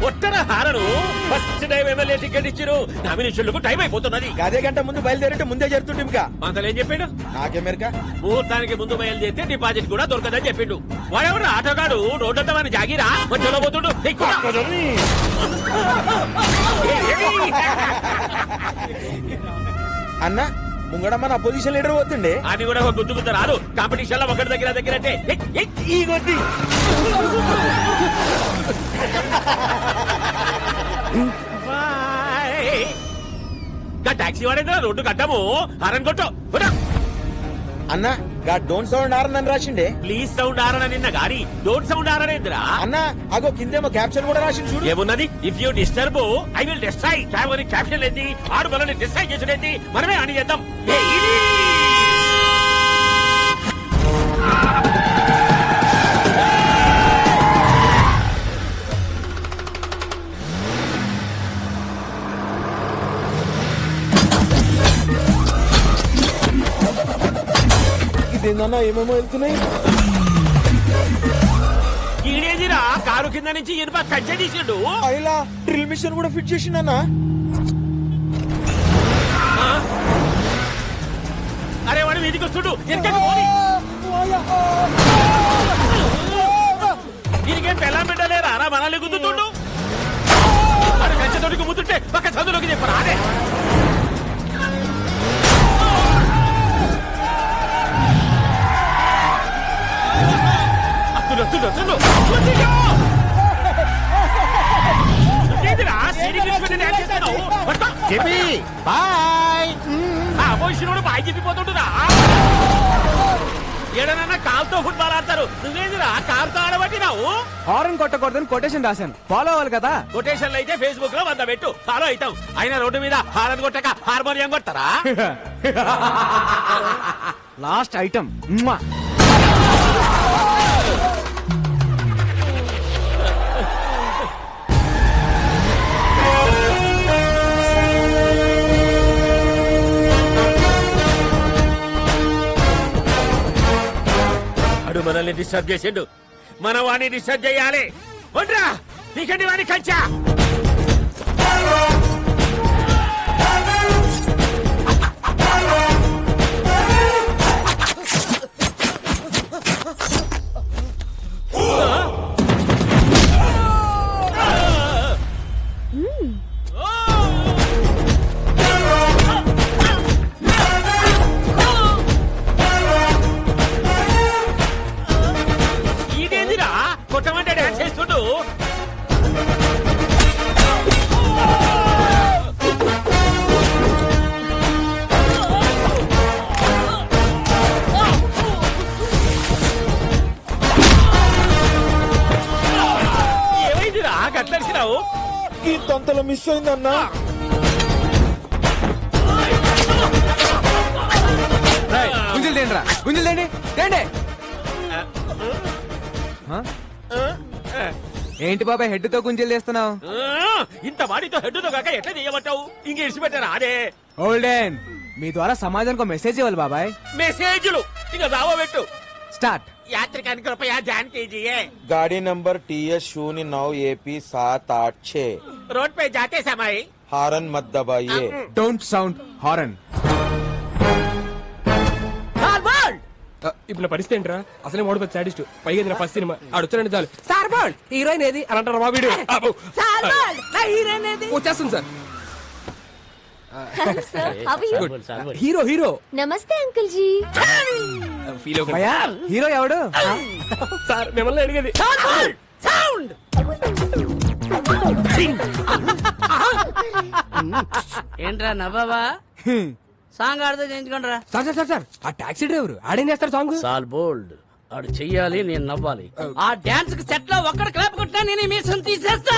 కొట్టరా horn. First time MLA ticket ఇచ్చిరు. నామినేషన్లకు టైం అయిపోతున్నది. అదే గంట ముందు బయలుదేరింటే ముందే జరుగుతుంది. ఇంకా అంతలో ఏం చెప్పాడు? నాకేమెరక. ముహూర్తానికి ముందు బయలుదేరితే డిపాజిట్ కూడా దొరకదని చెప్పిండు. వాడెవడు ఆటోగాడు రోడ్డంతా మన జాగిరా మధ్యలో పోతుండు. అన్న ముంగడ మన అపోజిషన్ లీడర్ పోతుండే. అని కూడా గుర్తుకుంటా రాదు. కాంపిటీషన్ లో ఒకటి దగ్గర అంటే ఈ కొద్ది టాక్సీ వాడేదా రోడ్డు కట్టాము. హారన్ కొట్టు. అన్న గా డోంట్ సౌండ్ ఆరన్ అని రాసిండే. ప్లీజ్ సౌండ్ ఆరన నిన్న గాని డోంట్ సౌండ్ ఆరనేంద్రా. అన్న అగో కిందేమో క్యాప్షన్ కూడా రాసింది చూడు. ఏమున్నది? If you disturb I will destroy. Caption ఏంది? ఆడు మనల్ని డిస్ట్రాయ్ చేసుడేంది? మనమే అని చేద్దాం. ఇదేందన్నా ఏమేమో వెళ్తున్నాయి. ఈడేదిరా కారు కింద నుంచి ఇనుప కచ్చే తీసిండు. అయిలా డ్రిల్ మిషన్ కూడా ఫిట్ చేసిండన్నా. అరే వాడు వీధికి వస్తుడు. దీనికేం పెళ్ళం పెట్టలేరా? రా మనల్ని గుద్దుతుండు. వాడు కంచెతోటికి ముద్దుంటే పక్క చదువులోకి చెప్పరా. అదే బాయ్ చెప్పిపోతుంటున్నా. ఏడనన్నా కాల్తో ఫుట్బాల్ ఆడతారు. నువ్వేందిరా కారుతో ఆడబట్టినావు? హారన్ కొట్టకూడదని కొటేషన్ రాశాను. ఫాలో అవ్వాలి కదా. కొటేషన్లు అయితే ఫేస్బుక్ లో 100 పెట్టు, ఫాలో అవుతాం. అయినా రోడ్డు మీద హారన్ కొట్టక హార్మోనియం కొడతారా? Last item. అడు మనల్ని డిస్టర్బ్ చేసిండు. మనం వాడిని డిస్టర్బ్ చేయాలి. ఒంట్రా నీకండి వాడిని కంచా. కొట్టమంటే డాన్స్ చేస్తుండు. ఏమైందిరా గట్లరిసినావు? ఈ తొంతలో మిస్ అయిందన్నా. గుంజలు తేండిరా, గుంజలు తేండి తేండి. ఏంటి బాబాయ్ హెడ్ తో గుంజలు చేస్తున్నావు? ఇంత వాడితో హెడ్ తో కాక ఎట్లా చేయమంటావు? ఇంక ఇడిచిపెట్టారా? అదే ఓల్డెన్ మీ ద్వారా సమాజానికి మెసేజ్ ఇవ్వాలి బాబాయ్. మెసేజ్లు ఇక రావబెట్టు. స్టార్ట్. యాత్రికానికి రూపాయ జాన్ कीजिए. गाड़ी नंबर TS09 AP 786. रोड पे जाते समय हारन मत दबाइए. Don't sound horn. ఇప్పుడు నా పరిస్థితి ఏంట్రా? అసలే మోడల్ పెద్ద సాడిస్ట్. పైగా ఇది నా ఫస్ట్ సినిమా. ఆడు వచ్చారంటే చాలు సార్ బాల్ హీరోయిన్ ఏది అని అంటారు. మా వీడియో వచ్చేస్తుంది సార్. Hero hero. నమస్తే అంకుల్ జీ. ఫీల్ హీరో ఎవడు? సార్ మిమ్మల్ని అడిగేది. ఏంట్రా నవ్వావా? సాంగ్ ఆడితే చేయించుకోండి రా. సార్ సార్ సార్ సార్ ఆ టాక్సీ డ్రైవర్ ఆడేం చేస్తారు సాంగ్? సాల్ బోల్డ్. ఆడు చెయ్యాలి, నేను నవ్వాలి. ఆ డాన్స్ కి సెట్ లో ఒక్కడ క్లాప్ కొట్టినా నేను మీసం తీసేస్తా.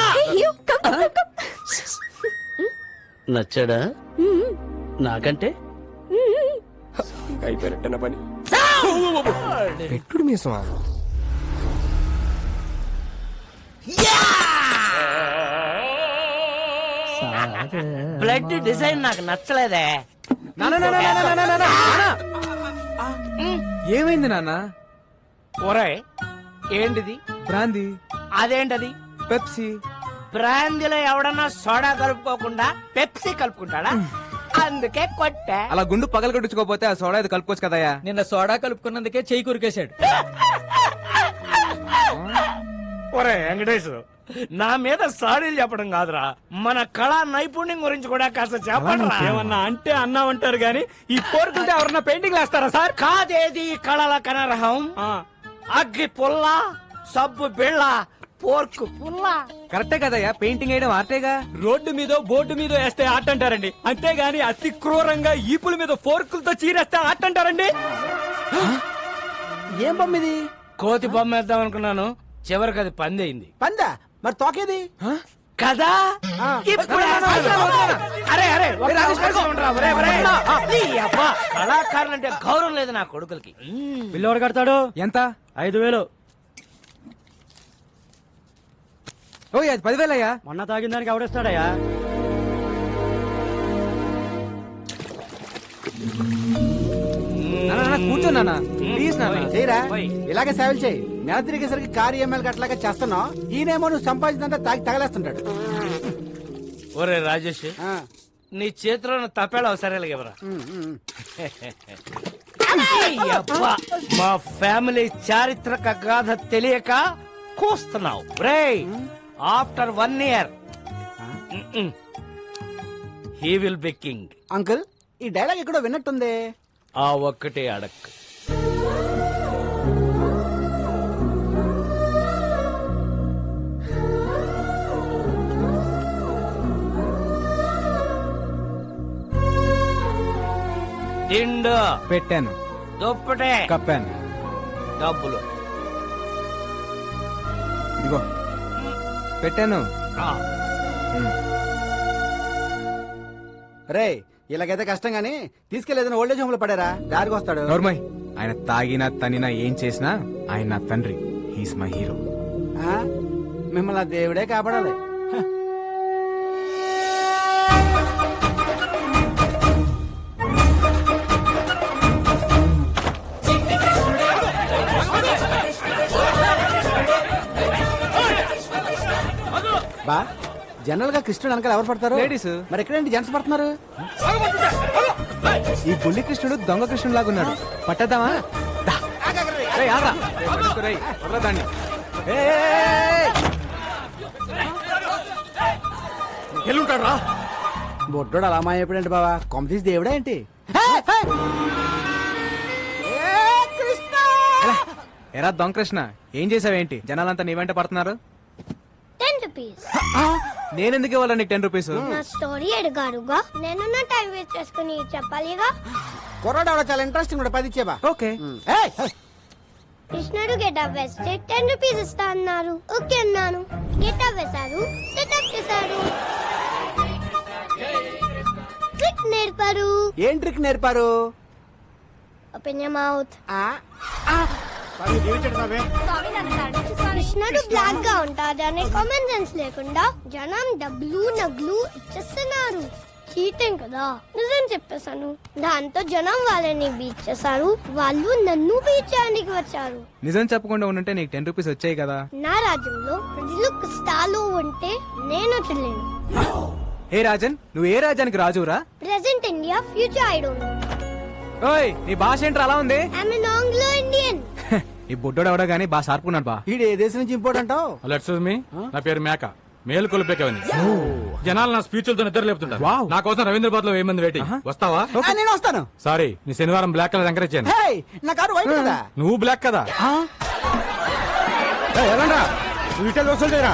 నచ్చాడా? నాకంటే అయిపోయినట్టు పని. పెట్టుడు మీసమా? బ్లడ్ డిజైన్ నాకు నచ్చలేదే. ఏమైంది నాన్న? ఒరే ఏంటిది? బ్రాందీ. అదేంటది? పెప్సీ. బ్రాందీలో ఎవడన్నా సోడా కలుపుకోకుండా పెప్సీ కలుపుకుంటాడా? అందుకే కొట్టా. అలా గుండు పగలు కొట్టించుకోపోతే ఆ సోడా ఇది కలుపుకోవచ్చు కదయ్యా. నిన్న సోడా కలుపుకున్నందుకే చెయ్యి కురికేశాడు. ఒరే వెంకటేష్, నా మీద సాడీలు చెప్పడం కాదురా, మన కళా నైపుణ్యం గురించి కూడా కాస్త చెప్పండి. ఏమన్నా అంటే అన్నామంటారు గాని ఈ కోరుకుంటే ఎవరన్నా పెయింటింగ్ వేస్తారా సార్? కాదేది కళల కనరహం, అగ్గి పుల్ల, సబ్బు బిళ్ళ, పోర్కు పుల్ల. కరెక్టే కదయ్యా, పెయింటింగ్ వేయడం ఆర్టేగా. రోడ్డు మీద బోర్డు మీద వేస్తే ఆట అంటారండి, అంతేగాని అతి క్రూరంగా ఈపుల మీద ఫోర్కులతో చీరేస్తే ఆట అంటారండి. ఏం బొమ్మిది? కోతి బొమ్మ వేద్దాం అనుకున్నాను, చివరికి అది పంది అయింది. పందా? మరి తోకేది? కదా ఇప్పుడు అరే అరే ఒక్క అవకాశం ఉండరా, ఒరే, ఒరే. నీ అబ్బా, కళాకారులంటే గౌరవం లేదు నా కొడుకులకి. బిల్లు ఎవరు కడతాడు? ఎంత? 5,000. ఓ అది 10,000 అయ్యా. మొన్న తాగిన దానికి ఎవడేస్తాడయ్యా? కూర్చో నాన్న, ప్లీజ్ నాన్న. చేయరా, ఇలాగే సేవలు చేయి. నెల తిరిగేసరికి కారు EMI అట్లాగే చేస్తున్నావు. ఈయనేమో నువ్వు సంపాదించినంత తాగి తగలేస్తుంటాడు. ఒరే రాజేష్, నీ చేతిలో తప్పేళ అవసరాలు ఇవ్వరా. అబ్బా, మా ఫ్యామిలీ చారిత్రక గాథ తెలియక కూస్తున్నావు రే. After 1 year he will be king. Uncle, ఈ డైలాగ్ ఎక్కడో విన్నట్టుంది. ఆ ఒక్కటే అడక్. దిండు పెట్టాను, దుప్పటే కప్పాను, డబ్బులు ఇదిగో పెట్టాను. రే, ఇలాగైతే కష్టం గానీ తీసుకెళ్లేదని ఓల్డేజ్ హోమ్ లో పడారా, దారికి వస్తాడు. నోర్మయ్, ఆయన తాగినా తనినా ఏం చేసినా ఆయన నా తండ్రి. He's my hero. ఆ? మిమ్మల్ని ఆ దేవుడే కాపాడాలి. బా, జనరల్ గా కృష్ణుడు వెనకాల ఎవరు పడతారు? లేడీస్. మరి ఎక్కడేంటి జెంట్స్ పడుతున్నారు? ఈ బుల్లి కృష్ణుడు దొంగ కృష్ణుడు లాగున్నాడు, పట్టద్దామా? దా. రేయ్, ఆగ్రా. రేయ్, పట్టుకో రేయ్, వదలరా దాన్ని. ఎల్లుంటాడు రా. బొడ్డోడు అలా మాయపడండి బావా, కొమ్మ తీసి దేవుడా ఏంటి? ఎరా దొంగ కృష్ణ, ఏం చేసావేంటి? జనాలంతా నీ వెంట పడుతున్నారు. 10 rupees. నేనెందుకు ఇవ్వాలి నీకు 10 రూపీస్? నా స్టోరీ అడిగారుగా, నేను నా టైం వేస్ట్ చేసుకుని చెప్పాలిగా. కుర్రాడు చాలా ఇంట్రెస్టింగ్ కూడా 10 ఇచ్చేబా. ఓకే. కృష్ణుడు గెటప్ వేస్తే 10 rupees ఇస్తా అన్నారు. ఓకే అన్నాను. గెటప్ వేశారు, సెటప్ చేశారు, ట్రిక్ నేర్పారు. ఏం ట్రిక్ నేర్పారు? Open your mouth. ఆ కృష్ణుడు బ్లాక్ గా ఉంటాడనే కామన్ సెన్స్ లేకుండా జనం డబ్బులు నగ్లు ఇచ్చేస్తున్నారు. చీటింగ్ కదా. నిజం చెప్పేశాను. దాంతో జనం వాళ్ళని బీచ్ చేశారు, వాళ్ళు నన్ను బీచ్ చేయడానికి వచ్చారు. నిజం చెప్పకుండా ఉంటే నీకు 10 రూపీస్ వచ్చాయి కదా. నా రాజ్యంలో ప్రజలు కష్టాలు ఉంటే నేను చెల్లేను. ఏ రాజన్, నువ్వు ఏ రాజ్యానికి రాజురా? Present India, future I don't know. ఓయ్, నీ భాష ఏంట్రా అలా ఉంది? I'm an Anglo Indian. ఈ బుడ్డోడు ఎవడో గానీ బాగా షార్పుకున్నాడు బా. ఈడు ఏ దేశం నుంచి ఇంపోర్ట్ అంటావు? ఎక్స్క్యూజ్ మీ, నా పేరు మేక, మేలు కొలిపేకవని. జనాలు నా స్పీచ్లతో నిద్ర లేపుతుంటారు. వావ్. నా కోసం రవీంద్రబాద్ లో 1000 మంది వెయిటింగ్. వస్తావా? నేను వస్తాను. సారీ, నీ శనివారం బ్లాక్ కలర్ ఎంకరేజ్ చేయను. హే, నా కారు వైట్ కదా. నువ్వు బ్లాక్ కదా. వసూలు చేయరా.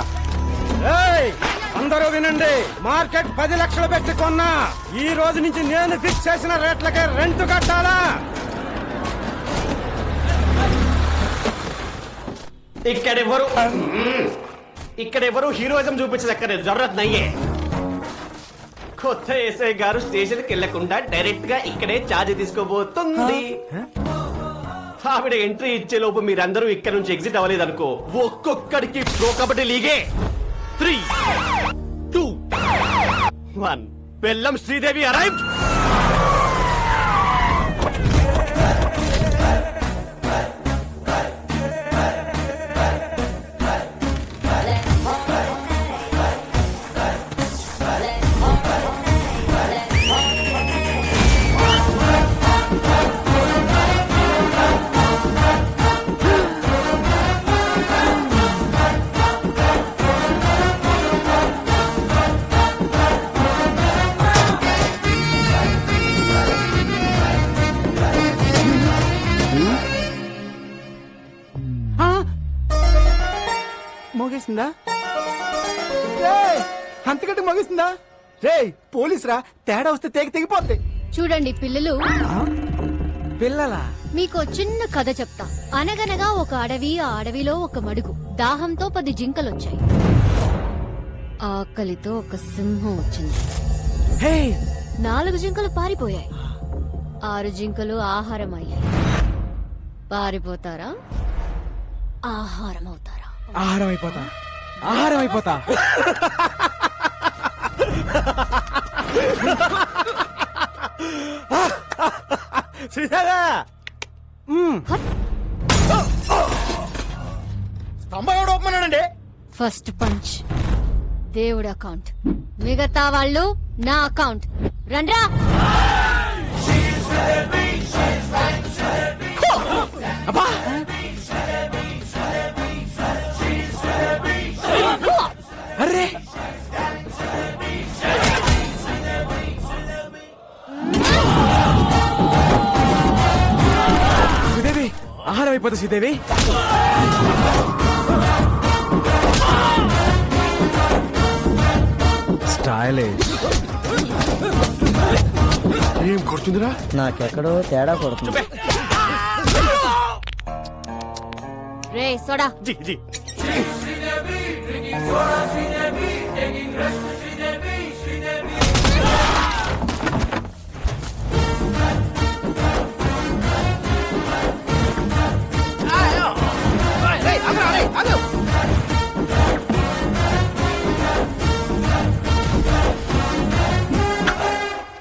అందరూ వినండి, మార్కెట్ 10 లక్షలు పెట్టి కొన్నా. ఈ రోజు నుంచి నేను ఫిక్స్ చేసిన రేట్లకే రెంట్ కట్టాలా? ఇక్కడెవరు హీరోయిజం చూపించదక్కర్లేదు, జరూరత్ నయ్యే. కొత్త ఎస్ఐ గారు స్టేషన్ కి వెళ్లకుండా డైరెక్ట్ గా ఇక్కడే ఛార్జ్ తీసుకోబోతుంది. ఆవిడ ఎంట్రీ ఇచ్చే లోపు మీరందరూ ఇక్కడ నుంచి ఎగ్జిట్ అవ్వలేదనుకో, ఒక్కొక్కడికి ప్రో కబడ్డీ లీగే 3, 2, 1. బెల్లం శ్రీదేవి అరైవ్డ్. మోగేసిందా అంతకంటే మోగేసిందా రే పోలీస్ రా తేడా వస్తే తెగిపోద్ది చూడండి పిల్లలు, పిల్లలా? మీకు చిన్న కథ చెప్తా. అనగనగా ఒక అడవి, ఆ అడవిలో ఒక మడుగు. దాహంతో 10 జింకలొచ్చాయి. ఆకలితో ఒక సింహం వచ్చింది. 4 జింకలు పారిపోయాయి. 6 జింకలు ఆహారం అయ్యాయి. పారిపోతారా, ఆహారం అవుతారా? ఆహారం అయిపోతా, ఆహారం అయిపోతా. శ్రీదేవా స్తంభం ఎవడు ఒప్పమన్నాడండి ఫస్ట్ పంచ్ దేవుడి అకౌంట్, మిగతా వాళ్ళు నా అకౌంట్. రండ్రా. అరే శ్రీదేవి, ఆహారం అయిపోతా శ్రీదేవి. స్టైల్ ఏం కొడుతుందిరా? నాకెక్కడో తేడా కొడుతుంది. రే సోడా. జీ జీ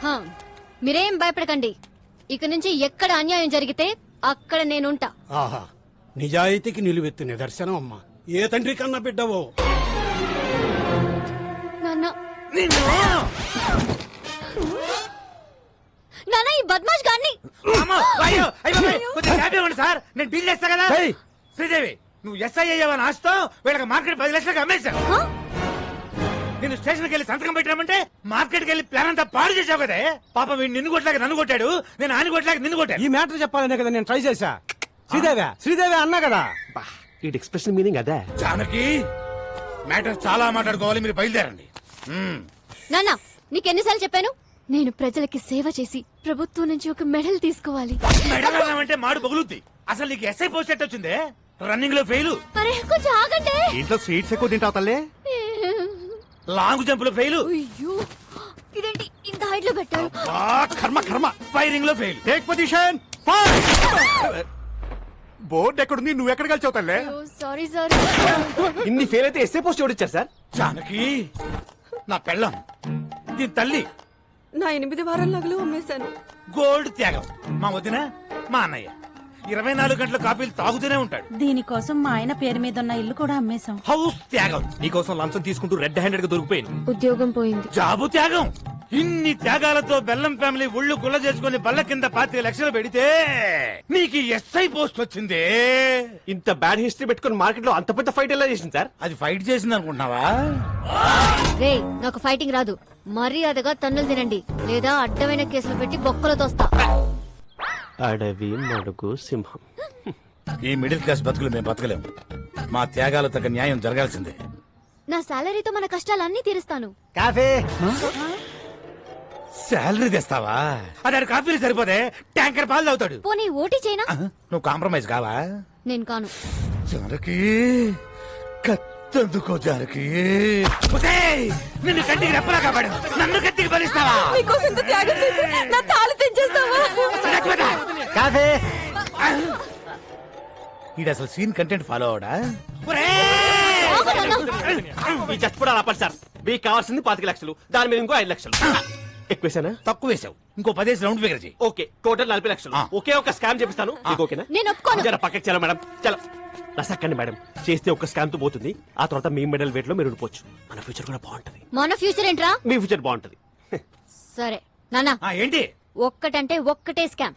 హా, మీరేం భయపడకండి. ఇక నుంచి ఎక్కడ అన్యాయం జరిగితే అక్కడ నేనుంటా. ఆహా, నిజాయితీకి నిలువెత్తు నిదర్శనం అమ్మా. ఏ తండ్రి కన్నా బిడ్డవో. నాన్న, నాన్న ఈ బద్మాష్ గాన్ని. సార్ నేను డీల్ చేస్తా కదా. శ్రీదేవి నువ్వు ఎస్ఐ అయ్యావని ఆశతో వీళ్ళకి మార్కెట్ 10 లక్షలకు అమ్మేశావు. హా? నేను స్టేషన్కి వెళ్ళి సంతకం పెట్టామంటే మార్కెట్కి వెళ్ళి ప్లాన్ అంతా పాడు చేసావు కదే. పాప వీడు నిన్ను కొట్లాగా నన్ను కొట్టాడు, నేను ఆయన కొట్లాగా నిన్ను కొట్టాను. ఈ మ్యాటర్ చెప్పాలనే కదా నేను ట్రై చేశా. శ్రీదేవి అన్నా కదా. ఈ ఎక్స్ప్రెషన్ మీనింగ్ అదే. జానకి మ్యాటర్ చాలా మాట్లాడుకోవాలి, మీరు బయలుదేరండి. నాన్న, నీకెన్నిసార్లు చెప్పాను? నేను ప్రజలకి సేవ చేసి ప్రభుత్వం నుంచి ఒక మెడల్ తీసుకోవాలి. మెడల్ అన్నామంటే మాడు పగులుద్ది. అసలు నీకు ఎస్ఐ పోస్ట్ ఎట్ వచ్చిందే? రన్నింగ్ లో ఫెయిల్, అరే కొంచెం ఆగండి. ఇంట్లో స్వీట్స్ ఎక్కువ తింటావు తల్లి. లాంగ్ జంప్ లో ఫెయిల్, అయ్యో, ఇదేంటి ఇంత హైట్ లో పెట్టారు? కర్మ కర్మ, ఫైరింగ్ లో ఫెయిల్. Take position. బోర్డు ఎక్కడుంది, నువ్వు ఎక్కడ కలిసావు తల్లే? Sorry sir. ఇన్ని ఫెయిల్ అయితే ఎస్ఏ పోస్ట్ ఎవరిచ్చారు సార్? జానకి నా పెళ్ళం, దీని తల్లి. నా 8 వారాల నగలు అమ్మేశాను. గోల్డ్ త్యాగం. మా వదిన, మా అన్నయ్య 24 గంటల కాఫీలు తాగుతూనే ఉంటాడు. దీనికోసం మా ఆయన పేరు మీద ఉన్న ఇల్లు కూడా అమ్మేశాం. హౌస్ త్యాగం. నీకోసం లంచం తీసుకుంటూ రెడ్ హ్యాండెడ్ గా దొరికిపోయింది. ఉద్యోగం పోయింది. జాబు త్యాగం. ఇన్ని త్యాగాలతో బెల్లం ఫ్యామిలీ ఒళ్ళు గుల్ల చేసుకుని బల్ల కింద 25 లక్షలు పెడితే నీకు ఎస్ఐ పోస్ట్ వచ్చింది. ఇంత బ్యాడ్ హిస్టరీ పెట్టుకుని మార్కెట్ లో అంత పెద్ద ఫైట్ ఎలా చేసింది సార్? అది ఫైట్ చేసింది అనుకుంటున్నావా? రే, నాకు ఫైటింగ్ రాదు. మర్యాదగా తన్నులు తినండి, లేదా అడ్డమైన కేసులు పెట్టి బొక్కలు తోస్తా. అడవి మడుగు సింహం. ఈ మిడిల్ క్లాస్ బతుకులు మేము బతకలేము. మా త్యాగాలు తగ్గ న్యాయం జరగాల్సిందే. నా సాలరీతో మన కష్టాలన్నీ తీరుస్తాను. కాఫీ. శాలరీ తెస్తావా? అదే కాఫీలు సరిపోతే ట్యాంకర్ పాలు తాగుతాడు. పోనీ ఓటీ చేయనా? నువ్వు కాంప్రమైజ్ కావా? నేను కాను. జానకి కత్తందుకో జానకి. నిన్ను కంటికి రెప్పలా కాపాడు, నన్ను కత్తికి బలిస్తావా? నీకోసం ఇంత త్యాగం చేసి నా తాళి తెంచేస్తావా? కాఫీ. ఈడు అసలు సీన్ కంటెంట్ ఫాలో అవడా? ఈ చచ్చిపోవడాలు ఆపండి సార్. మీకు కావాల్సింది 25 లక్షలు, దాని మీద ఇంకో 5 లక్షలు. ఎక్కువేసానా? తక్కువ వేసావు, ఇంకో 10 రౌండ్ ఫిగర్ చేయి. ఓకే, టోటల్ 40 లక్షలు. ఒకే ఒక స్కామ్ చేపిస్తాను. మీకు ఓకేనా? నేను ఒప్పుకోను. జర పక్కకి చలో మేడం, చలో. రసక్కండి మేడం, చేస్తే ఒక స్కామ్ తో పోతుంది. ఆ తర్వాత మీ మెడల్ వెయిట్ లో మీరు ఉండిపోవచ్చు. మన ఫ్యూచర్ కూడా బాగుంటది. మన ఫ్యూచర్ ఏంట్రా? మీ ఫ్యూచర్ బాగుంటది. సరే నాన్న, ఏంటి ఒక్కటంటే ఒక్కటే స్కామ్.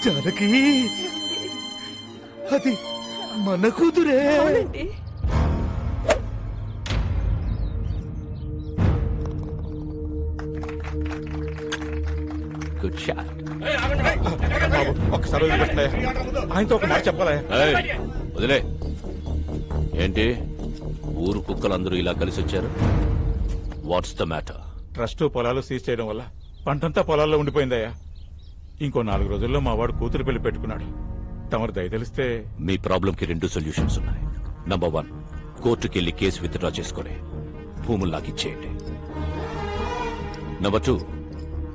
జానకి అది మన కూతురే. Good shot. ఒక్కసారి ఆయనతో ఒక మాట చెప్పాలి. వదిలే. ఏంటి ఊరు కుక్కలందరూ ఇలా కలిసి వచ్చారు? What's the matter? ట్రస్ట్ పొలాలు సీజ్ చేయడం వల్ల పంటంతా పొలాల్లో ఉండిపోయిందయ్యా. ఇంకో 4 రోజుల్లో మా వాడు కూతురు పెళ్లి పెట్టుకున్నాడు. తమరు దయ తెలిస్తే. మీ ప్రాబ్లం కి 2 సొల్యూషన్స్ ఉన్నాయి. నంబర్ 1, కోర్టుకెళ్లి కేసు విత్డ్రా చేసుకుని భూములు లాగిచ్చేయండి. నంబర్ 2,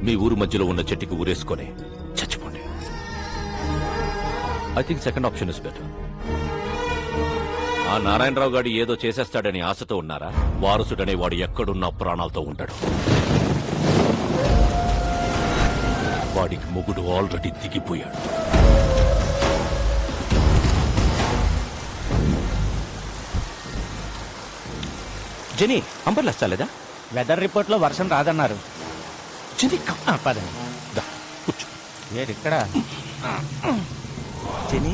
మీ ఊరు మధ్యలో ఉన్న చెట్టుకి ఊరేసుకొని చచ్చిపోండి. I think second option is better. ఆ నారాయణరావు గారు ఏదో చేసేస్తాడని ఆశతో ఉన్నారా? వారసుడనే వాడు ఎక్కడున్నా ప్రాణాలతో ఉంటాడు. వాడికి మొగుడు ఆల్రెడీ దిగిపోయాడు. జని అంబర్లు వస్తాలేదా? వెదర్ రిపోర్ట్ లో వర్షం రాదన్నారు. జని పదండి. కూర్చో. ఇక్కడ జని,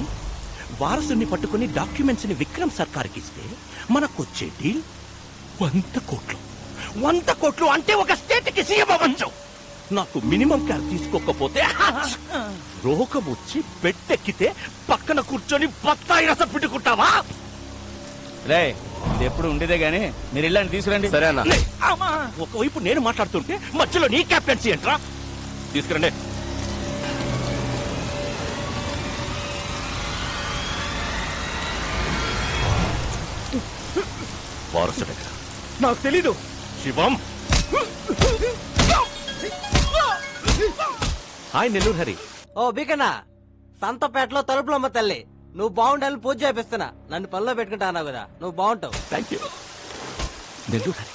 వారసుని పట్టుకుని డాక్యుమెంట్స్ ని విక్రమ్ సర్కార్కి ఇస్తే మనకొచ్చే డీల్ 100 కోట్లు. 100 కోట్లు అంటే ఒక స్టేట్ కి సీఎం అవ్వచ్చు. నాకు మినిమం కేర్ తీసుకోకపోతే రోగం వచ్చి బెట్టెక్కితే పక్కన కూర్చొని బత్తాయి రసం పిండుకుంటావా? రే, ఇది ఎప్పుడు ఉండేదే గానీ మీరు ఇల్లని తీసుకురండి. సరే అన్న. ఒకవైపు నేను మాట్లాడుతుంటే మధ్యలో నీ క్యాప్టెన్సీ ఏంట్రా? తీసుకురండి. వారసుడు నాకు తెలీదు. శివం. హాయ్ నెల్లూరు హరి. ఓ బికనా, సంతపేటలో తలుపులమ్మ తల్లి, నువ్వు బాగుండాలని పూజ చేపిస్తున్నా. నన్ను పనిలో పెట్టుకుంటా అన్నావు కదా, నువ్వు బాగుంటావు. Thank you. Nellore Hari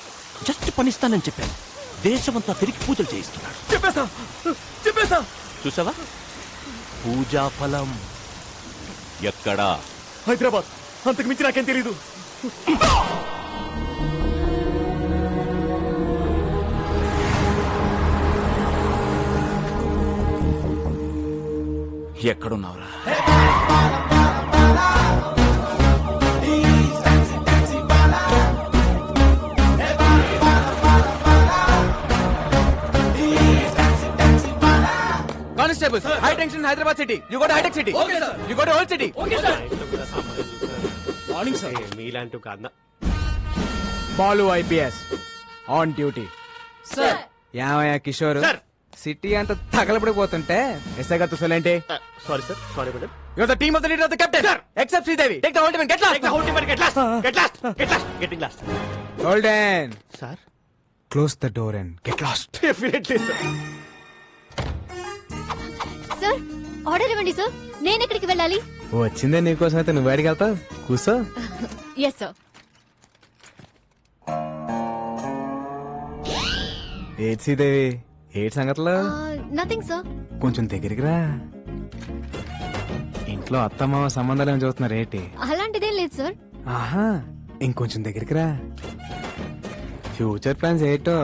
just పనిస్తానని చెప్పాను. దేశమంతా తిరిగి పూజలు చేయిస్తున్నాడు. చెప్పేస్తా. చూసావా? పూజా ఫలం ఎక్కడా? హైదరాబాద్. అంతకు మించి నాకేం తెలీదు. ఎక్కడున్నావురా? Constable, high tension Hyderabad city. You go to Hitech City. You go to old city. Morning sir. మీలాంటి ఒక అన్న. Balu IPS on duty. Sir. ఏమయ్యా కిషోర్, సార్. సిటీ అంతా తగలబడిపోతుంటే ఎస్ఐ గారు తుసలేంటి? Sorry sir, sorry madam. You are the team of the leader of the captain except Sridevi. Take the whole team and get lost. Golden sir, close the door and get lost. Definitely sir. Sir, order ఇవ్వండి sir. నేను ఎక్కడికి వెళ్ళాలి? వచ్చిందే నీకోసం అయితే నువ్వు బయటికి వెళ్తావు. కూర్చో. Yes sir. ఏడ్ శ్రీదేవి, ఏడ్ సంగతులు? Nothing sir. కొంచెం దగ్గరికి రా. ఇంట్లో అత్తమ్మ సంబంధాలు ఏమి చూస్తున్నారు ఏంటి? అలాంటిదేం లేదు సార్. ఆహా, ఇంకొంచెం దగ్గరికి రా. ఫ్యూచర్ ప్లాన్స్ ఏంటో?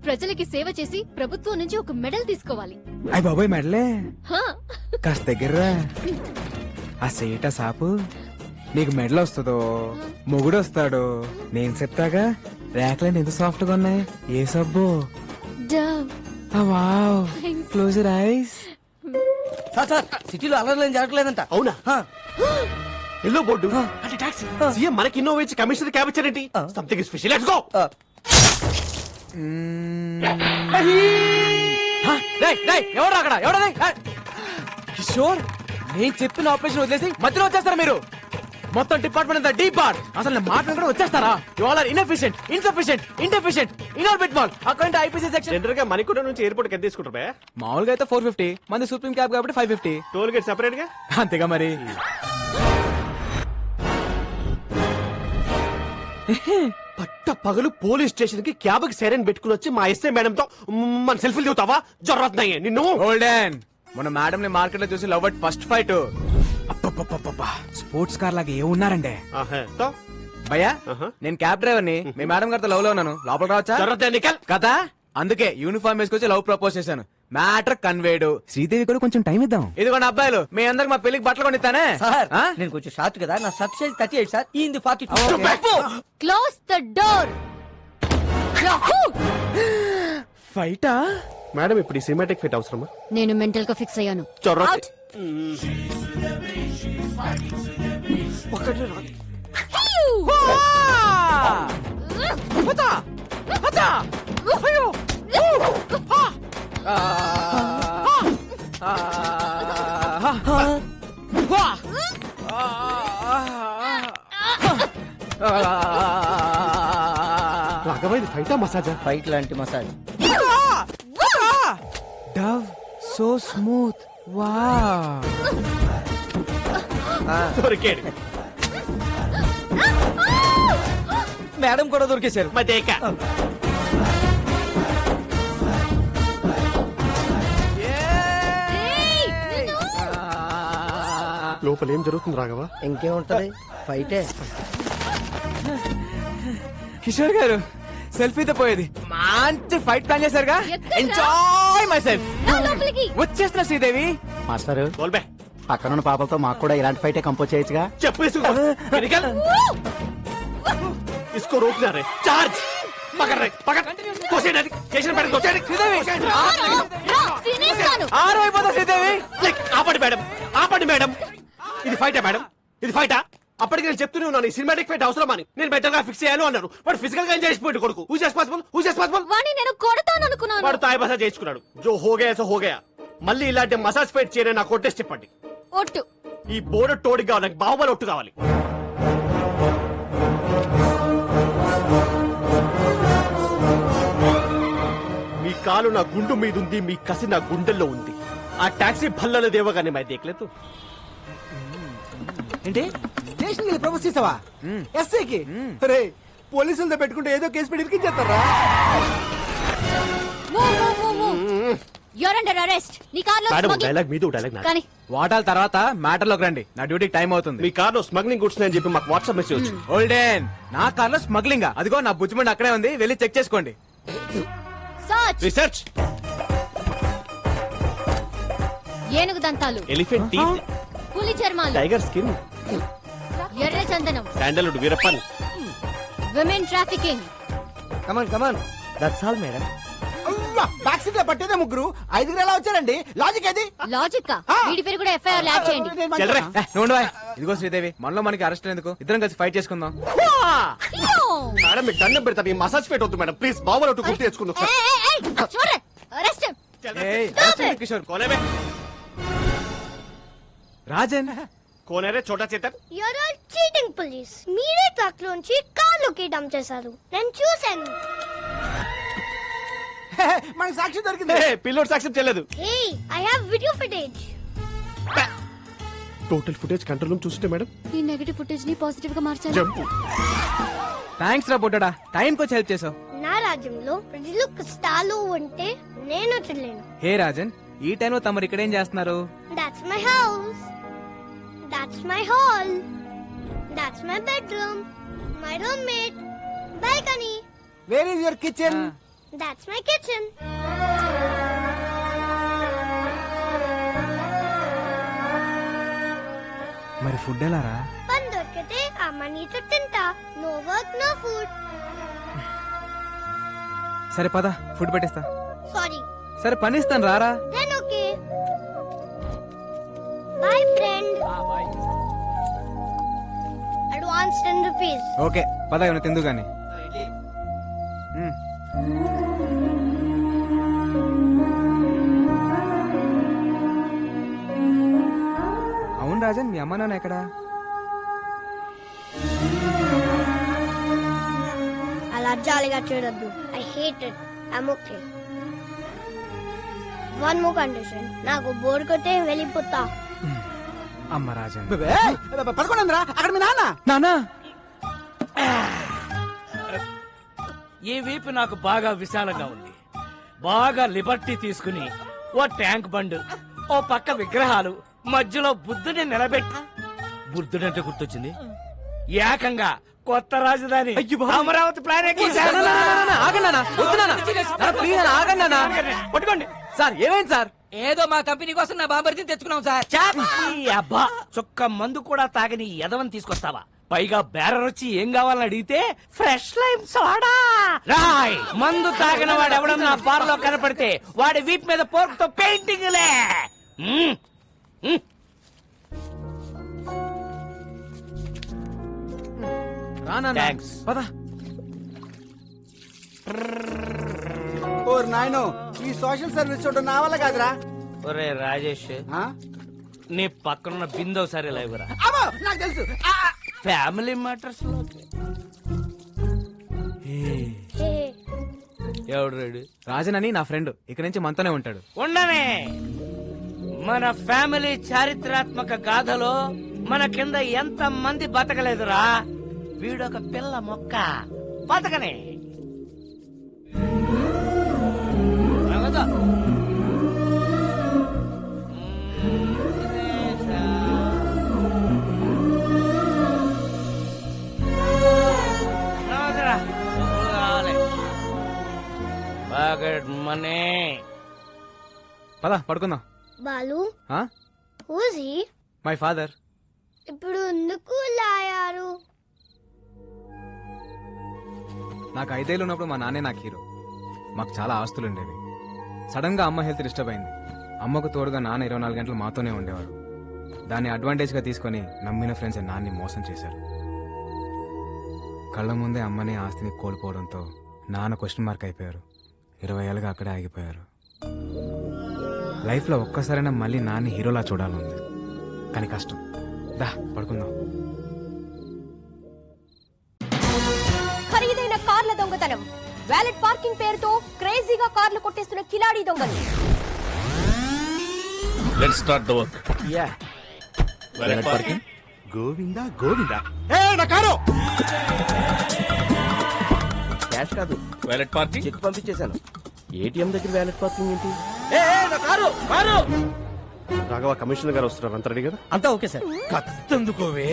ప్రజలకి సేవ చేసి ప్రభుత్వం నుంచి ఒక మెడల్ తీసుకోవాలి. అయ్య బాబాయ్, మెడలే? హా. కాస్త దగ్గర రా. ఆ సేట సాపు నీకు మెడల్ వస్తుందో మొగుడు వస్తాడో నేను చెప్తాగా. ర్యాక్లన్నీ ఎంత సాఫ్ట్ గా ఉన్నాయి. ఏ సబ్బు? Dove. Wow, close your eyes. Sir, సిటీలో అలర్లేం జరగలేదంట. అవునా? ఎల్లో బోర్డు అంటే టాక్సీ. సీఎం మనకి ఇన్నోవా ఇచ్చి కమిషనర్ క్యాబ్ ఇచ్చారేంటి? Something special. Let's go. ఎవరు అక్కడ? ఎవడది? కిషోర్, నేను చెప్పిన ఆపరేషన్ వదిలేసి మధ్యలో వచ్చేస్తారా మీరు? మొత్తం డిపార్ట్మెంట్ అంతా డీప్ బార్. అసలు నేను మాట్లాడుకుంటే వచ్చేస్తారా? You all are inefficient, insufficient, indeficient, Inorbit mall. Account IPC section. General గా మణికొండ నుంచి ఎయిర్పోర్ట్ ఎంత తీసుకుంటారు బే? మామూలుగా అయితే 450, మంది సుప్రీం క్యాబ్ కాబట్టి 550. టోల్ గేట్ సెపరేట్ గా. అంతేగా మరి. పట్ట పగలు పోలీస్ స్టేషన్ కి క్యాబ్ కి సైరన్ పెట్టుకుని వచ్చి మా ఎస్ఐ మేడం తో మన సెల్ఫీలు దిగుతావా? జరుగుతున్నాయి నిన్ను. గోల్డెన్, మన మేడం ని మార్కెట్ లో చూసి love at first fight. Sports car లాగా ఏ ఉన్నారండి భయ్యా. నేను క్యాబ్ డ్రైవర్ ని, మీ మేడం గారితో లవ్ లో ఉన్నాను. లోపల రావచ్చా? కదా, అందుకే యూనిఫామ్ వేసుకొచ్చి లవ్ ప్రపోజ్ చేశాను. Matter conveyed. శ్రీదేవి కూడా కొంచెం టైం ఇద్దాం. ఇదిగోండి అబ్బాయిలు, మీ అందరికి మా పెళ్లికి బట్టలు కొనిస్తానే. సార్, నేను కొంచెం షార్ట్ కదా, నా షర్ట్ సైజ్ 38 సార్. ఈ 42. Close the door. ఫైటా? మేడం, ఇప్పుడు ఈ సినిమాటిక్ ఫిట్ అవసరమా? నేను మెంటల్ గా ఫిక్స్ అయ్యాను. చొర్ర. Out. రాఘవ ఇది ఫైటా మసాజా? ఫైట్ లాంటి మసాజ్. Dove so smooth. వా దొరికాడు. మేడం కూడా దొరికేశారు. మదేక లోపల ఏం జరుగుతుంది రాఘవ? ఇంకేముంటది, ఫైటే. కిషోర్ గారు సెల్ఫీతో పోయేది మంచి ఫైట్ ప్లాన్ చేశారుగా. Enjoy myself. వచ్చేస్తున్నా శ్రీదేవి. మాస్టర్ బోల్బే పక్కనున్న పాపలతో మాకు కూడా ఇలాంటి ఫైటే కంపోజ్ చేయొచ్చుగా. చెప్పు इसको रोकना रे चार्ज पकड़ रहे पकड़ कोसे डाली स्टेशन पर कोसे శ్రీదేవి ఆరైపోతా. శ్రీదేవి ఆపండి మేడం, ఆపండి మేడం. ఇది ఫైటా మేడం, ఇది ఫైటా? అప్పటికి నేను చెప్తూనే ఉన్నాను ఈ సినిమాటిక్ ఫైట్ అవసరం అని. నేను బెటర్ గా ఫిక్స్ చేయాలి అన్నారు. వాడు ఫిజికల్ గా ఎంజాయ్ చేసిపోయింది కొడుకు. హూ ఇస్ పాసిబుల్ వాణ్ణి నేను కొడతాననుకున్నాను. వాడు తాయి మసాజ్ చేసుకున్నాడు. జో హోగయా సో హోగయా. మళ్ళీ ఇలాంటి మసాజ్ ఫైట్ చేయని నాకు కొట్టేసి చెప్పండి. ఒట్టు. ఈ బోర్డు టోడి కావాలి, నాకు బాహుబలి ఒట్టు కావాలి. మీ కాలు నా గుండు మీద ఉంది, మీ కసి నా గుండెల్లో ఉంది. ఆ టాక్సీ భల్లలు దేవగానే మై దేఖలేదు. ఏంటి స్టేషన్ కి ప్రపోజ్ చేసావా? ఎస్ఐకి రే పోలీసులతో పెట్టుకుంటే ఏదో కేసు పెట్టి ఇరికించేస్తారా? You're under arrest. నీ కార్లో మేడం స్మగ్లింగ్. డైలాగ్ మీదు డైలాగ్ నా. కానీ వాటాల తర్వాత మ్యాటర్ లోకి రండి. నా డ్యూటీకి టైం అవుతుంది. మీ కార్లో స్మగ్లింగ్ గుడ్స్ అని చెప్పి మాకు వాట్సాప్ మెసేజ్ వచ్చింది. ఓల్డెన్ నా కార్లో స్మగ్లింగ్. అదిగో నా బుజ్జిమండి అక్కడే ఉంది, వెళ్ళి చెక్ చేసుకోండి. సర్చ్. రీసెర్చ్ ఏనుగు దంతాలు, ఎలిఫెంట్ టీత్, పులి చర్మాలు, టైగర్ స్కిన్, ఎర్ర చందనం, sandalwood Veerappan, women trafficking. Come on that's all madam. Back seat లో పట్టేదే ముగ్గురు, ఐదుగురు ఎలా వచ్చారండి? లాజిక్ అది. లాజిక్. వీడి పేరు కూడా ఎఫ్ఐఆర్ యాడ్ చేయండి. చెల్రే నువ్వు ఉండవా? ఇదిగో శ్రీదేవి, మనలో మనకి అరెస్ట్ ఎందుకు? ఇద్దరం కలిసి ఫైట్ చేసుకుందాం. మేడం మీకు దండం పెడతాను. ఈ మసాజ్ ఫైట్ వద్దు మేడం ప్లీజ్. బాబులు ఒట్టు గుర్తు తెచ్చుకుందాం సార్. అరెస్ట్. ఏయ్, arrest చేయండి కిషోర్. కోనే రాజన్ కోనేరే Chota Chetan. You're all cheating police. మీరే ట్రక్ లోంచి కార్లోకి డంప్ చేశారు. నేను చూశాను. మనకి సాక్షి దొరికింది. పిల్లోడు సాక్ష్యం చెల్లదు. Hey I have video footage. Total footage control room చూస్తుంటే మేడం ఈ నెగటివ్ ఫుటేజ్ ని పాజిటివ్ గా మార్చాలి. జంపు. థ్యాంక్స్ రా బొట్టడా, టైం కి వచ్చి హెల్ప్ చేసావు. నా రాజ్యంలో ప్రజలు కష్టాలు ఉంటే నేను వచ్చలేను. హే రాజన్, ఈ టైంలో తమరు ఇక్కడేం చేస్తున్నారు? That's my house. That's my hall. That's my bedroom. My roommate. Balcony. Where is your kitchen? That's my kitchen. మరి ఫుడ్ ఎలా రా? పని దొరికితే అమ్మ నీతో తింటా. No work, no food. సరే పద, ఫుడ్ పెట్టిస్తా. Sorry. సరే పని ఇస్తాను, రారా. Then okay. Bye friend. Advance 10 rupees. Okay పద, ఏమైనా తిందు గాని. అవును రాజన్, మీ అమ్మ నాన్న ఎక్కడా? అలా జాలిగా చూడొద్దు. I hate it. I'm okay. One more condition. నాకు బోర్ కొట్టే వెళ్ళిపోతా. అమ్మ రాజన్. పడుకోండిరా, అక్కడ మీ నాన్న. నానా ఈ వీపు నాకు బాగా విశాలంగా ఉంది. బాగా లిబర్టీ తీసుకుని ఓ ట్యాంక్ బండ్, ఓ పక్క విగ్రహాలు, మధ్యలో బుద్ధుని నిలబెట్టి, బుద్ధుడంటే గుర్తొచ్చింది, ఏకంగా కొత్త రాజధాని అమరావతి ప్లాన్ పట్టుకోండి సార్. ఏమైంది సార్? ఏదో మా కంపెనీ కోసం నా బాంబర్తిని తెచ్చుకున్నాం సార్. అబ్బా, చుక్క మందు కూడా తాగని ఎదవని తీసుకొస్తావా? పైగా బేరర్ వచ్చి ఏం కావాలని అడిగితే ఫ్రెష్ లైమ్ సోడా. రాయ్, మందు తాగిన వాడు ఎవడన్నా నా బార్ లో కనపడితే వాడి వీప్ మీద పోర్క్ తో పెయింటింగ్ లే. థ్యాంక్స్. పద. ఓర్ నాయనో, ఈ సోషల్ సర్వీస్ చూడడం నా వల్ల కాదురా. ఒరే రాజేష్, నీ పక్కనున్న బిందో సరే లేవురా. అమ్మో, నాకు తెలుసు. ఫ్యామిలీ మ్యాటర్స్ లో ఎవడు రెడీ? రాజన్ అని నా ఫ్రెండ్ ఇక్కడ నుంచి మనతోనే ఉంటాడు. ఉండనే. మన ఫ్యామిలీ చారిత్రాత్మక గాథలో మన కింద ఎంత మంది బతకలేదురా. వీడొక పిల్ల మొక్క బతకనే. నవ్వదు. నవ్వదురా. రాలే. Pocket money. పద పడుకుందాం. Balu, who's he? My father. ఇప్పుడు ఎందుకు లాయారు? నాకు 5 ఏళ్ళు ఉన్నప్పుడు మా నాన్నే నాకు హీరో. మాకు చాలా ఆస్తులు ఉండేవి. సడన్ గా అమ్మ హెల్త్ డిస్టర్బ్ అయింది. అమ్మకు తోడుగా నాన్న 24 గంటలు మాతోనే ఉండేవాడు. దాన్ని అడ్వాంటేజ్ గా తీసుకొని నమ్మిన ఫ్రెండ్స్ నాన్ని మోసం చేశారు. కళ్ళ ముందే అమ్మని ఆస్తిని కోల్పోవడంతో నాన్న క్వశ్చన్ మార్క్ అయిపోయారు. 20 ఏళ్ళుగా అక్కడే ఆగిపోయారు. లైఫ్ లో ఒక్కసారైనా మళ్ళీ నాన్ని హీరోలా చూడాలంది, కానీ కష్టం. దా పడుకుందాం. ఖరీదైన కార్ల దొంగతనం, వ్యాలెట్ పార్కింగ్ పేరుతో క్రేజీగా కార్లు కొట్టేస్తున్న కిలాడీ దొంగలు. Let's start the work. Yeah. Valet parking. Govinda Govinda. నా కారు క్యాష్ కాదు, వాలెట్ పార్కింగ్. చెక్ పంపించేశాను. ఏటీఎం దగ్గర వ్యాలెట్ పార్కింగ్ ఏంటి? నా కారు కారు. రాఘవ కమిషనర్ గారు వస్తున్నారు, అంత రెడీ కదా? అంతా ఓకే సార్. కత్తందుకోవే.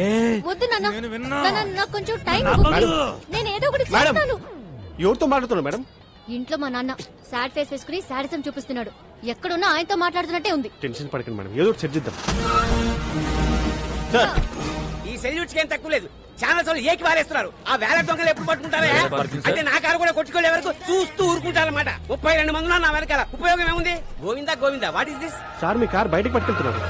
వద్దు నాన్న, నాన్న, నాకు కొంచెం టైం నేను ఏదో ఒకటి మేడం. చేస్తాను. ఎవరితో మాట్లాడుతున్నారు మేడం? ఇంట్లో మా నాన్న సాడ్ ఫేస్ వేసుకుని సాడిజం చూపిస్తున్నాడు. ఎక్కడున్నా ఆయనతో మాట్లాడుతున్నట్టే ఉంది. టెన్షన్ పడకండి మేడం, ఏదో ఒకటి సెట్ చేద్దాం. ఈ సెల్యూట్స్ ఏం తక్కువ లేదు. చాలా సార్లు ఏకి వారేస్తున్నారు. ఆ వేల దొంగలు ఎప్పుడు పట్టుకుంటారా? అంటే నా కారు కూడా కొట్టుకోలే వరకు చూస్తూ ఊరుకుంటారన్నమాట. 32 మంది నా వెనకాల. ఉపయోగం ఏముంది? Govinda Govinda, what is this? Sir me car బయటకు పట్టుకెళ్తున్నారు.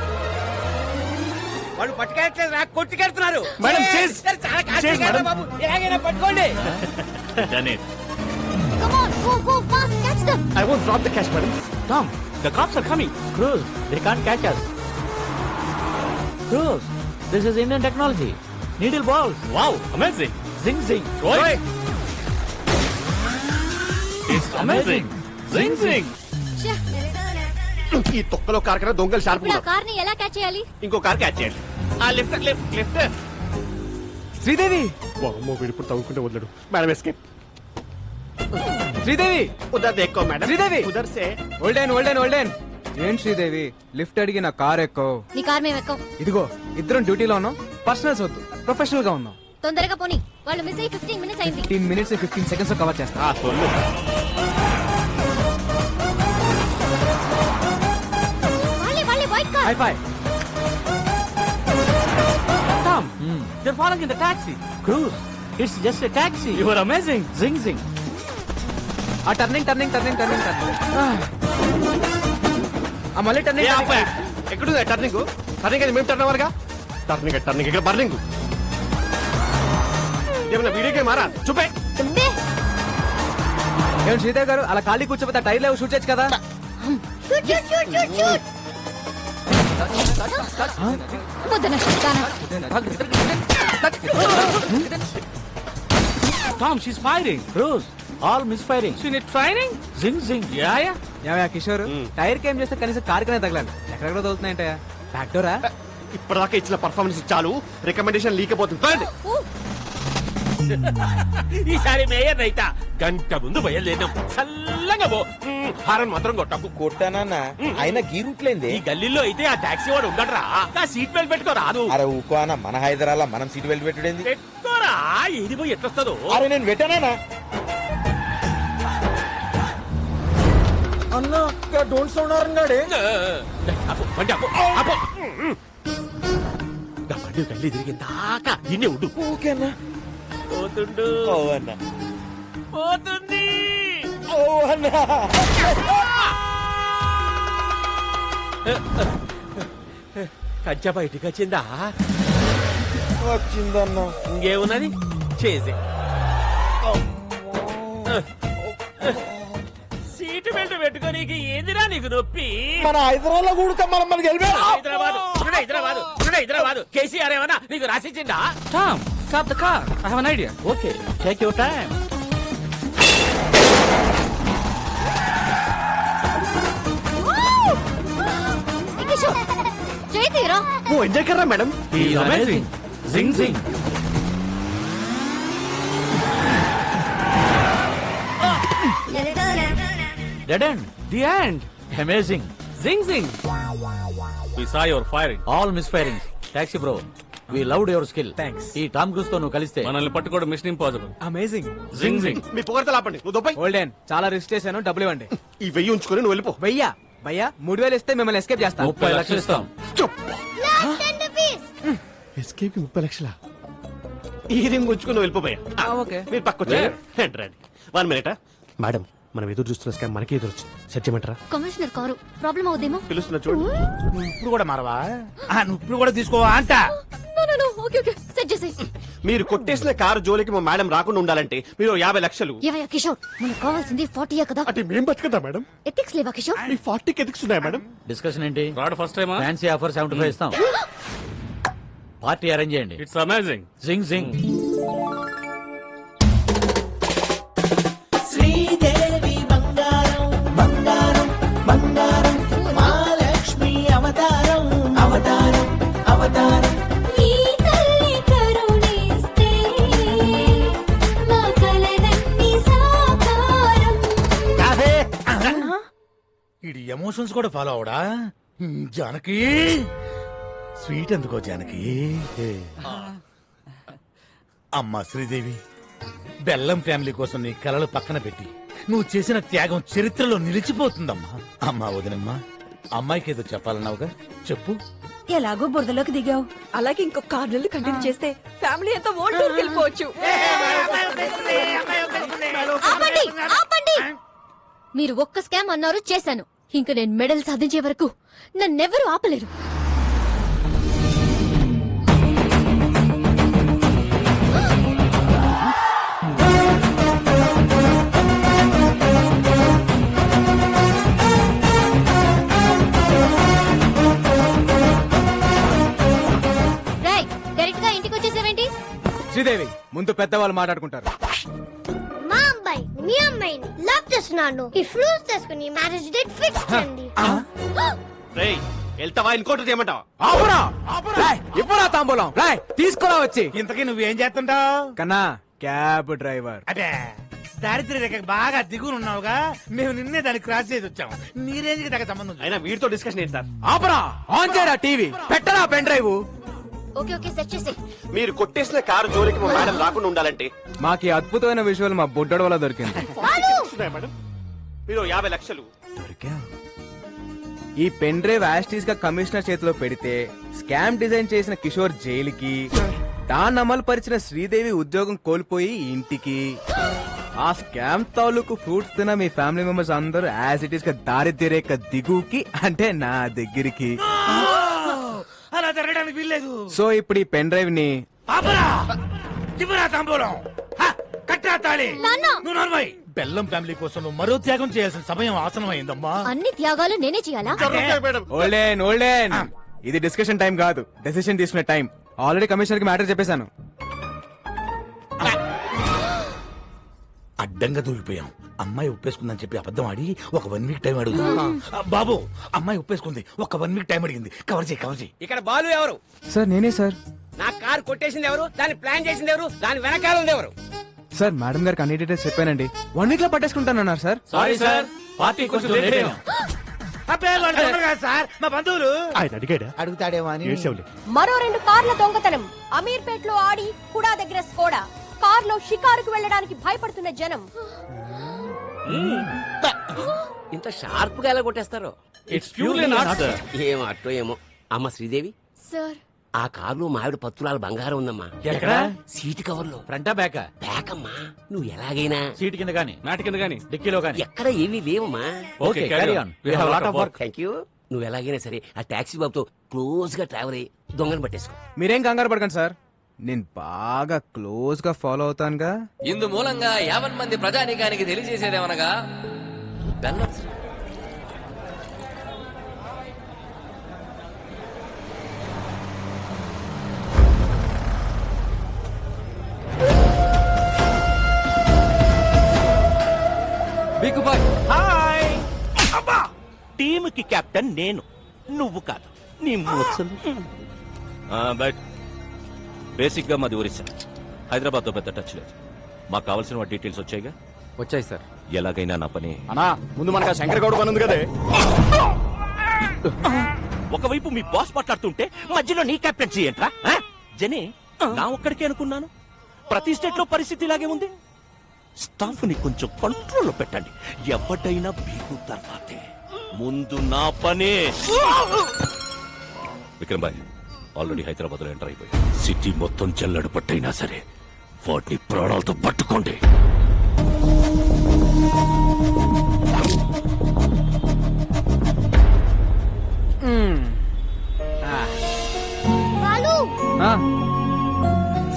వాళ్ళు పట్టుకెళ్ళట్లేదు, నాకు కొట్టుకెళ్తున్నారు. మేడం, చేస్. చాలా కాదు బాబు, ఏగైనా పట్టుకోండి. Come on, go, go, fast, catch them. I won't drop the cash, madam. Tom, the cops are coming. Cruz, they can't catch us. Cruz, this is Indian technology. Needle balls. Wow, amazing. Zing zing. Right. It's amazing. Zing zing. ఈ తొక్కలో car కన్నా దొంగలు sharp ఇప్పుడు ఆ కార్ని ఎలా catch చేయాలి? ఇంకో కార్ క్యాచ్ చేయండి. ఆ లెఫ్ట్ లెఫ్ట్ లెఫ్ట్. శ్రీదేవి. అమ్మో, వీడు ఇప్పుడు తవ్వుకుంటే వదలడు. Madam escape. శ్రీదేవి. ఉదర్ దేక్కో మేడం. శ్రీదేవి. ఉదర్ సే. ఓల్డెన్ ఓల్డెన్ ఓల్డెన్. ఏం శ్రీదేవి, లిఫ్ట్ అడిగి నా కార్ ఎక్కో. నీ కార్ మేము ఎక్కం. ఇదిగో, ఇద్దరం డ్యూటీలో ఉన్నాం. పర్సనల్స్ వద్దు, ప్రొఫెషనల్ గా ఉన్నాం. తొందరగా పోనీ, వాళ్ళు మిస్ అయ్యి 15 మినిట్స్ అయింది. 15 మినిట్స్ 15 సెకండ్స్ లో కవర్ చేస్తా. వాళ్ళే white car. High phi. Tom, they're falling in the taxi. Cruz, it's just a taxi. You are amazing. Zing zing. ఆ turning turning turning turning turning. ఆ మళ్ళీ టర్నింగ్. ఎక్కడుంది turning? Turning అది మేము turn అవ్వరుగా. Turning turning ఇక్కడ burning. ఏమన్నా video game మారా? చూపే. ఏం శ్రీదేవి గారు, అలా ఖాళీ కూర్చోపోతే టైర్ లేవు, షూట్ చేయొచ్చు కదా. Shoot shoot shoot shoot shoot. వద్దన శైతానా. Tom, she's firing. Cruz, all misfiring. She need training. Zing zing. Yeah. ఏమయ్యా కిషోర్, టైర్ కేం చేస్తే కనీసం కార్ కనే తగలాలి. ఎక్కడెక్కడ తగులుతున్నాయంటయా? ఫ్యాక్టోరా? ఇప్పటిదాకా ఇచ్చిన పర్ఫార్మెన్స్ చాలు, రికమెండేషన్ లీకపోతుంది. ఈసారి మేయర్ రైతా. గంట ముందు బయలుదేరినాం. చల్లగా పో. హారన్ మాత్రం కొట్టకు. కొట్టానన్నా అయినా గీరుట్లేంది. ఈ గల్లీలో అయితే ఆ టాక్సీ వాడు ఉండడరా. ఆ సీట్ బెల్ట్ పెట్టుకో రాదు. అరే ఊకో అన్న, మన హైదరాబాద్ మనం సీట్ బెల్ట్ పెట్టుడేంది? పెట్టుకోరా, ఏది పోయి ఎట్లొస్తుందో. అరే నేను పెట్టానా అన్నా? డోంట్ సౌండ్ ఆరంగాడే. బండి అప్పు అప్పు. బండి గల్లీ తిరిగి దాకా ఇన్నే ఉండు. ఓకేనా? పోతుండు. ఓ అన్న. పోతుంది. ఓ అన్న. కంచె బయటికి వచ్చిందా? వచ్చిందన్న. ఇంకేమున్నది? చేసి సీటు బెల్ట్ పెట్టుకోనీకి ఏందిరా నీకు నొప్పి? మన హైదరాబాద్ లో కూడుతాం మనం మనకి హైదరాబాద్ కేసీఆర్ ఏమన్నా నీకు రాసిచ్చిందా? Tom, stop the car. I have an idea. Okay, take your time. చేతిరా वो एंजॉय कर रहा है madam. He is amazing. Zing zing. Dead end. The end. Amazing. Zing zing. We saw your firing. All misfirings. Taxi bro. We loved your skill. Thanks. ఈ Tom cruise తో నువ్వు కలిస్తే మనల్ని పట్టుకోవడం మిషన్ ఇంపాసిబుల్. అమేజింగ్. జింగ్ జింగ్. మీ పొగడతలు ఆపండి. నువ్వు దొబ్బై. Olden చాలా రిస్క్ చేశాను, డబ్బులు ఇవ్వండి. ఈ 1000 ఉంచుకొని నువ్వు వెళ్ళిపో. భయ్యా భయ్యా 3000 ఇస్తే మిమ్మల్ని ఎస్కేప్ చేస్తాను. 30 లక్షలు ఇస్తాం. ఎస్కేప్ కి 30 లక్షల. ఈ రింగ్ ఉంచుకొని నువ్వు వెళ్ళిపోయా. ఓకే. మీరు పక్కొచ్చా. రండి. 1 మినిట్. మేడం, మనం ఎదురు చూస్తున్న స్కామ్ మనకి ఎదురు వచ్చింది. సెట్ చేయమంటారా? కమిషనర్ కారు ప్రాబ్లం అవుదేమో. పిలుస్తున్నా చూడండి. ఇప్పుడు కూడా మారవా? నువ్వు ఇప్పుడు కూడా తీసుకోవా అంట? ఓకే ఓకే సెట్ చేసేయ్. మీరు కొట్టేసిన కారు జోలికి మా మేడం రాకుండా ఉండాలంటే మీరు 50 లక్షలు. ఏవయ్యా కిషోర్, మనకు కావాల్సింది 40 కదా. అంటే మేం బతుకుతా మేడం. ఎథిక్స్ లేవా కిషోర్? మీ 40కి ఎథిక్స్ ఉన్నాయా మేడం? డిస్కషన్ ఏంటి? రాడ్ ఫస్ట్ టైమా? ఫ్యాన్సీ ఆఫర్ 75 ఇస్తాం. పార్టీ అరేంజ్ చేయండి. It's amazing. Zing zing. Sridevi బంగారం బంగారం బంగారం మహాలక్ష్మి అవతారం అవతారం అవతారం ఈ తల్లి కరుణిస్తే మా కలలన్నీ సాకారం. ఇది ఎమోషన్స్ కూడా ఫాలో అవడా? జానకి స్వీట్ ఎందుకో జానకి. అమ్మా శ్రీదేవి, బెల్లం ఫ్యామిలీ కోసం నీ కలలు పక్కన పెట్టి నువ్వు చేసిన త్యాగం చరిత్రలో నిలిచిపోతుందమ్మా. అమ్మా వదినమ్మా, అమ్మాయికి ఏదో చెప్పాలన్నావుగా, చెప్పు. ఎలాగో బురదలోకి దిగావు, అలాగే ఇంకొక 6 నెలలు కంటిన్యూ చేస్తే ఫ్యామిలీ అంతా ఓల్డ్ టూర్కి వెళ్ళిపోవచ్చు. ఆపండి ఆపండి. మీరు ఒక్క స్కామ్ అన్నారు, చేశాను. ఇంకా నేను మెడల్ సాధించే వరకు నన్నెవరూ ఆపలేరు. డైరెక్ట్ గా ఇంటికి వచ్చేసావేంటి? శ్రీదేవి, ముందు పెద్దవాళ్ళు మాట్లాడుకుంటారు. మా అబ్బాయి మీ అమ్మాయిని లవ్ చేస్తున్నాను. ఈ ఫ్రూట్స్ తీసుకుని మ్యారేజ్ డేట్ ఫిక్స్ చేయండి. రేయ్, వెళ్తావా ఇంకోటి చేయమంటావా? ఆపురా! రాయ్, ఇవ్వరా తాంబూలం. రాయ్, తీసుకురా వచ్చి. ఇంతకీ నువ్వేం చేస్తుంటావు? కన్నా క్యాబ్ డ్రైవర్. అదే దారిద్ర్య రేఖ బాగా దిగునున్నావుగా, మేము నిన్నే దాన్ని క్రాస్ చేసి వచ్చాము. నీ రేంజ్ కి తగ్గ సంబంధం. అయినా వీడితో డిస్కషన్ ఏంటి సార్? ఆపరా! ఆన్ చేయరా టీవీ, పెట్టరా pen drive. Okay okay set చేసే. మీరు కొట్టేసిన కారు జోలికి మా మేడం రాకుండా ఉండాలంటే మాకి అద్భుతమైన విజువల్ మా బుడ్డోడు వల్ల దొరికింది. మేడం, మీరు 50 లక్షలు. ఈ పెన్ డ్రైవ్ యాస్టీస్ గా కమిషనర్ చేతిలో పెడితే స్కామ్ డిజైన్ చేసిన కిషోర్ జైలుకి, దాన్ని అమలు పరిచిన శ్రీదేవి ఉద్యోగం కోల్పోయి ఇంటికి, ఆ స్కామ్ తాలూకు ఫ్రూట్స్ తిన్న మీ ఫ్యామిలీ మెంబర్స్ అందరూ యాజ్ ఇట్ ఈస్ గా దారిద్ర్య రేఖ దిగుకి, అంటే నా దగ్గరికి. అలా జరగడానికి వీల్లేదు. సో ఇప్పుడు ఈ పెన్ డ్రైవ్ ని తాంబూలం కట్టా తాళి. నువ్వు నర్మయ్, బెల్లం ఫ్యామిలీ కోసం నువ్వు మరో త్యాగం చేయాల్సిన సమయం ఆసనం అయిందమ్మా. అన్ని త్యాగాలు నేనే చేయాలా? ఓల్డెన్ ఓల్డెన్, ఇది డిస్కషన్ టైం కాదు, డెసిషన్ తీసుకునే టైం. ఆల్రెడీ కమిషనర్ కి మ్యాటర్ చెప్పేశాను. అడ్డంగా దూరిపోయాం. అమ్మాయి ఒప్పేసుకుందని చెప్పి అబద్ధం ఆడి ఒక 1 వీక్ టైం అడుగుతుంది. బాబు, అమ్మాయి ఒప్పేసుకుంది, ఒక 1 వీక్ టైం అడిగింది. కవర్ చేయి. ఇక్కడ బాలు ఎవరు? సార్ నేనే సార్. నా కారు కొట్టేసింది ఎవరు? దాన్ని ప్లాన్ చేసింది ఎవరు? దాని వెనకాల ఉంది ఎవరు? సార్ మేడం గారికి అన్ని డీటెయిల్స్ చెప్పానండి. 1 వీక్ లో పట్టేసుకుంటానన్నారు సార్. సారీ సార్, పార్టీ కొంచెం లేట్ అయ్యాం. సార్ మా బంధువులు. ఆయన అడిగాడా? అడుగుతాడేమో అని. మరో 2 కార్ల దొంగతనం. అమీర్పేట్ లో ఆడి కుడా దగ్గర స్కోడా. కార్లో షికారుకు వెళ్ళడానికి భయపడుతున్న జనం. ఇంత షార్ప్ గా ఎలా కొట్టేస్తారు? It's purely not sir. ఏమో అట్టో ఏమో. అమ్మ శ్రీదేవి, సార్ ఆ కారులో మావిడ పత్తులాల బంగారం ఉందమ్మా. ఎక్కడ? సీటు కవర్ లో. ఫ్రంటా బ్యాకా? బ్యాక్ అమ్మా. నువ్వు ఎలాగైనా సీట్ కింద గానీ, మ్యాట్ కింద గానీ, డిక్కీలో గానీ. ఎక్కడ ఏమీ లేవమ్మా. Okay, carry on. We have lot of work. Thank you. నువ్వు ఎలాగైనా సరే ఆ టాక్సీ బాబుతో క్లోజ్ గా ట్రావెల్ అయ్యి దొంగను పట్టేసుకో. మీరేం కంగారు పడకండి సార్, నేను బాగా క్లోజ్ గా ఫాలో అవుతానుగా. ఇందు మూలంగా 50 మంది ప్రజానీకానికి తెలియజేసేదేమనగా బెల్లం హాయ్ అబ్బా టీమ్ కి కెప్టెన్ నేను, నువ్వు కాదు. నీ ముసలు బట్ బేసిక్ గా మాది ఒరిస్సా. హైదరాబాద్ తో పెద్ద టచ్ లేదు. మాకు కావాల్సిన డీటెయిల్స్ వచ్చాయిగా? వచ్చాయి సార్. ఎలాగైనా నా పని అన్నా ముందు మనకు శంకర్ గౌడ్ పని ఉంది కదే. ఒకవైపు మీ బాస్ మాట్లాడుతుంటే మధ్యలో నీ కెప్టెన్సీ ఏంట్రా? జనే నా ఒక్కడికే అనుకున్నాను. ప్రతి స్టేట్ లో పరిస్థితి ఇలాగే ఉంది. స్టాఫ్ ని కొంచెం కంట్రోల్లో పెట్టండి. ఎవడైనా బీగు తర్వాతే, ముందు నా పనే. విక్రమ్ భాయ్ ఆల్రెడీ హైదరాబాద్ లో ఎంటర్ అయిపోయి సిటీ మొత్తం చెల్లడు పట్టైనా సరే వాటిని ప్రాణాలతో పట్టుకోండి.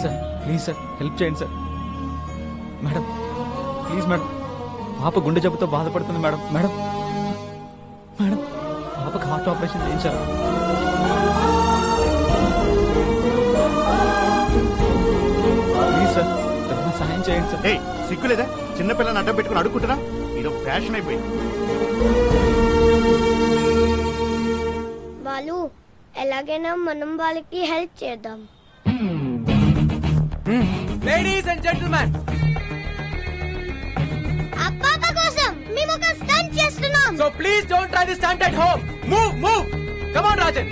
సార్ ప్లీజ్ సార్ హెల్ప్ చేయండి సార్. మేడం ప్లీజ్ మేడం, పాప గుండె జబ్బుతో బాధపడుతుంది మేడం. మేడం మేడం పాపకి హార్ట్ ఆపరేషన్ చేయించారు. ప్లీజ్ సార్ ఏదైనా సహాయం చేయండి సార్. సిగ్గులేదా? చిన్నపిల్లని అడ్డం పెట్టుకుని అడుక్కుంటున్నా? ఇది ఫ్యాషన్ అయిపోయింది. వాళ్ళు ఎలాగైనా మనం వాళ్ళకి హెల్ప్ చేద్దాం. లేడీస్ అండ్ జెంటిల్మెన్, అప్పాప కోసం మేము ఒక స్టంట్ చేస్తున్నాం. So please don't try this stunt at home. Move move, come on Rajan.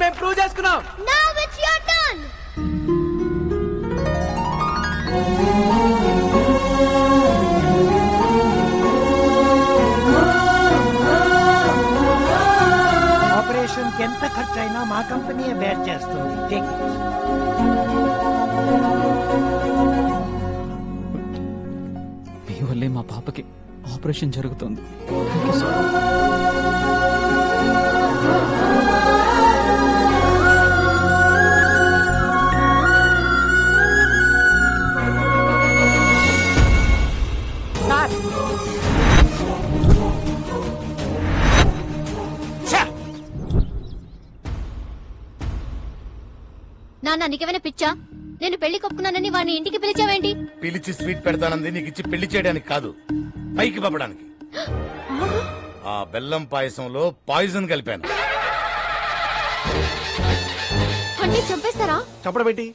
మేము ప్రూవ్ చేసుకున్నాం. Now it's your turn. Operation కి ఎంత ఖర్చు అయినా మా కంపెనీ బేర్ చేస్తుంది. Take it. మీ వల్లే మా పాపకి ఆపరేషన్ జరుగుతుంది. నాన్న నీకేమైనా పిచ్చా? నేను పెళ్లి కొప్పుకున్నానని వాడిని ఇంటికి పిలిచావేంటి? పిలిచి స్వీట్ పెడతానంది నీకు ఇచ్చి పెళ్లి చేయడానికి కాదు, పైకి పంపడానికి. ఆ బెల్లం పాయసంలో పాయిజన్ కలిపాను. అంటే చంపేస్తారా? చంపడం ఏంటి?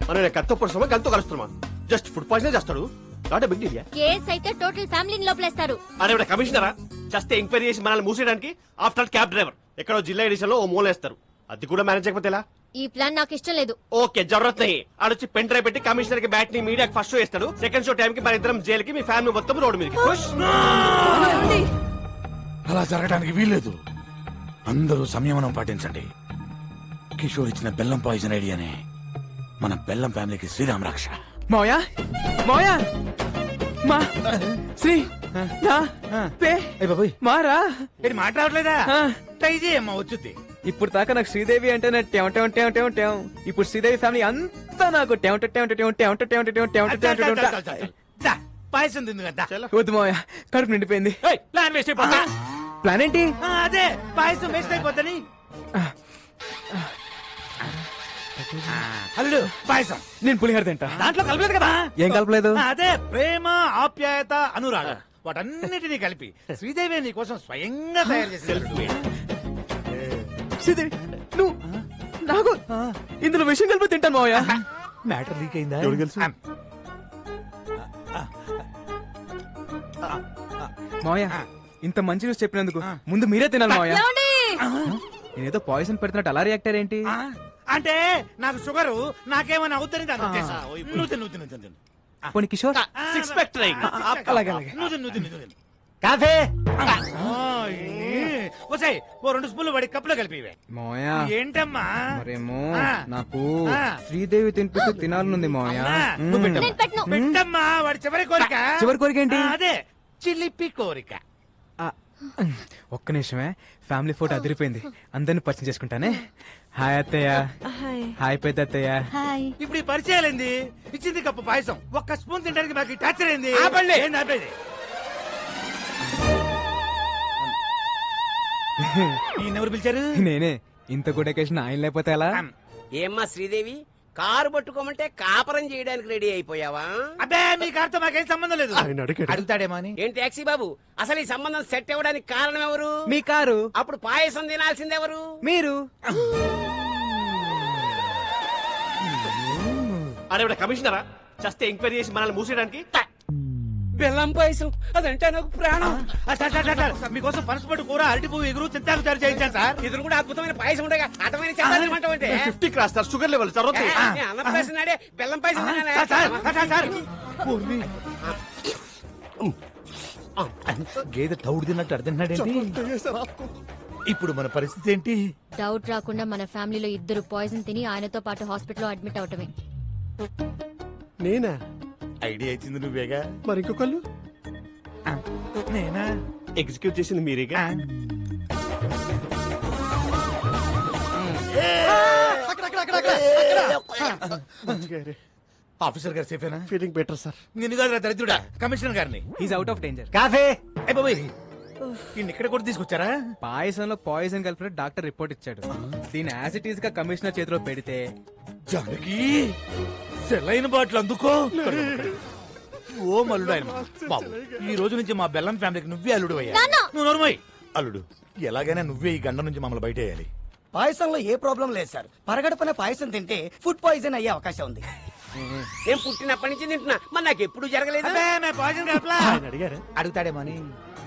మనం కత్తో పొడుస్తామా గంతో కలుస్తున్నామా? జస్ట్ ఫుడ్ పాయిజన్ చేస్తాడు. Not a big deal. Case అయితే టోటల్ ఫ్యామిలీని లోపలేస్తారు. అరే కమిషనరా, జస్ట్ ఎంక్వైరీ చేసి మనల్ని మూసేయడానికి ఆఫ్టర్ క్యాబ్ డ్రైవర్ ఎక్కడో జిల్లా ఎడిషన్ లో ఓ మూలేస్తారు. అది కూడా మేనేజ్ చేయకపోతే ఎలా? ఈ ప్లాన్ నాకు ఇష్టం లేదు. ఓకే జరూరత్ నహీ. ఆడొచ్చి పెన్ డ్రైవ్ పెట్టి కమిషనర్ కి బ్యాట్ ని మీడియాకి ఫస్ట్ షో ఇస్తాడు. సెకండ్ షో టైం కి మన ఇద్దరం జైలుకి, మీ ఫ్యామిలీ మొత్తం రోడ్డు మీదకి. అలా జరగడానికి వీల్లేదు. అందరూ సంయమనం పాటించండి. కిషోర్ ఇచ్చిన బెల్లం పాయిజన్ ఐడియానే మన బెల్లం ఫ్యామిలీకి శ్రీరామ రక్ష. మోయా మోయా మా శ్రీ నా పే మారా మాట్లాడలేదా? ట్రై చేయమ్మా వచ్చుద్ది. ఇప్పుడు దాకా నాకు శ్రీదేవి అంటే ఇప్పుడు శ్రీదేవి ఫ్యామిలీ అంతా నాకు పాయసం తింది కదా. వద్దు మావయ్య, కడుపు నిండిపోయింది. ప్లాన్ వేస్ట్ అయిపోతా. ప్లాన్ ఏంటి? అదే పాయసం వేస్ట్ అయిపోతుంది. అల్లుడు పాయసం. నేను పులిహోర తింటా. దాంట్లో కలపలేదు కదా. ఏం కలపలేదు? అదే ప్రేమ, ఆప్యాయత, అనురాగం వాటన్నిటినీ కలిపి శ్రీదేవి నీ కోసం స్వయంగా తయారు చేసింది. శ్రీదేవి నువ్వు నాకు ఇందులో విషయం కలిపి తింటాను మావయ్య. మ్యాటర్ లీక్ అయిందా? మావయ్య ఇంత మంచి న్యూస్ చెప్పినందుకు ముందు మీరే తినాలి మావయ్య. నేనేదో పాయిజన్ పెడుతున్నట్టు అలా రియాక్ట్ అయ్యేంటి? అంటే నాకు షుగరు, నాకేమైనా అవుతుంది దాని ఉద్దేశం. నువ్వు తిను, తిను, తిను, తిను. పోనీ కిషోర్ సిక్స్ ప్యాక్ ట్రై. అలాగే అలాగే. నువ్వు తిను, నువ్వు తిను, నువ్వు తిను. కాఫీ వసాయి ఓ 2 స్పూన్లు వాడి కప్పులో కలిపి. మావయ్య ఏంటమ్మా మరేమో ఆ. నాకు ఆ. శ్రీదేవి తినిపిస్తూ తినాలనుంది మావయ్య. నువ్వు పెట్టమ్మా వాడి చివరి కోరిక. చివరి కోరిక ఏంటి? అదే చిలిపి కోరిక. ఒక్క నిమిషమే, ఫ్యామిలీ ఫోటో అదిరిపోయింది, అందరిని పరిచయం చేసుకుంటానే. హాయ్ అత్తయ్య. హాయ్ పెద్ద అత్తయ్య. ఇప్పుడు ఈ పరిచయాలేంది? ఇచ్చింది కప్పు పాయసం, ఒక్క స్పూన్ తినడానికి మాకు టార్చర్ అయింది. ఆపండి. ఏంది ఆపేది? ఈయనెవరు పిలిచారు? నేనే. ఇంత గుడ్ అకేషన్ ఆయన లేకపోతే ఎలా? ఏమ్మా శ్రీదేవి, కారు పట్టుకోమంటే కాపరం చేయడానికి రెడీ అయిపోయావా? అబ్బే మీ కారుతో మాకేం సంబంధం లేదు. అడుగుతాడేమో అని. ఏం టాక్సీ బాబు, అసలు ఈ సంబంధం సెట్ అవ్వడానికి కారణం ఎవరు? మీ కారు. అప్పుడు పాయసం తినాల్సింది ఎవరు? మీరు. అరే కమిషనరా, చస్తే ఎంక్వైరీ చేసి మనల్ని మూసేయడానికి. బెల్లం పాయసం అదంటే నాకు ప్రాణం. మీకోసం పనసపట్టు కూర, అరటి పువ్వు, ఎగురు, చింతాకు తయారు చేయించాను సార్. ఇద్దరు కూడా అద్భుతమైన పాయసం ఉండగా అటమైన చెప్పాలంటే 50 క్రాస్ సార్, షుగర్ లెవెల్ జరుగుతాయి. అన్నప్రాసనాడే బెల్లం పాయసం గేదె తౌడు తిన్నట్టు అర్థండి. ఇప్పుడు మన పరిస్థితి ఏంటి? డౌట్ రాకుండా మన ఫ్యామిలీలో 2 పాయిజన్ తిని ఆయనతో పాటు హాస్పిటల్లో అడ్మిట్ అవటమే. నేనా? ఐడియా ఇచ్చింది నువ్వేగా. మరి ఇంకొకళ్ళు? నేనా? ఎగ్జిక్యూట్ చేసింది మీరేగా. ఆఫీసర్ గారు సేఫేనా? Feeling better sir. నిన్ను కాదు దరిద్రుడా, కమిషనర్ గారిని. Is out of danger. Coffee. ఇక్కడ కూడా తీసుకొచ్చారా? పాయసంలో పాయిజన్ కలిపిన డాక్టర్ రిపోర్ట్ ఇచ్చాడు. దీని యాజ్ ఇట్ ఈస్ గా కమిషనర్ చేతిలో పెడితే జానకి సెలైన బాటిల్ అందుకో. ఓ మల్లుడు ఆయన బాబు, ఈ రోజు నుంచి మా బెల్లం ఫ్యామిలీకి నువ్వే అల్లుడు అయ్యా. నువ్వు నోర్మోయ్. అల్లుడు, ఎలాగైనా నువ్వే ఈ గండ నుంచి మమ్మల్ని బయట వేయాలి. పాయసంలో ఏ ప్రాబ్లం లేదు సార్. పరగడపన పాయసం తింటే ఫుడ్ పాయిజన్ అయ్యే అవకాశం ఉంది. నేను పుట్టినప్పటి నుంచి తింటున్నా, మరి నాకు ఎప్పుడు జరగలేదు. అడుగుతాడేమో అని.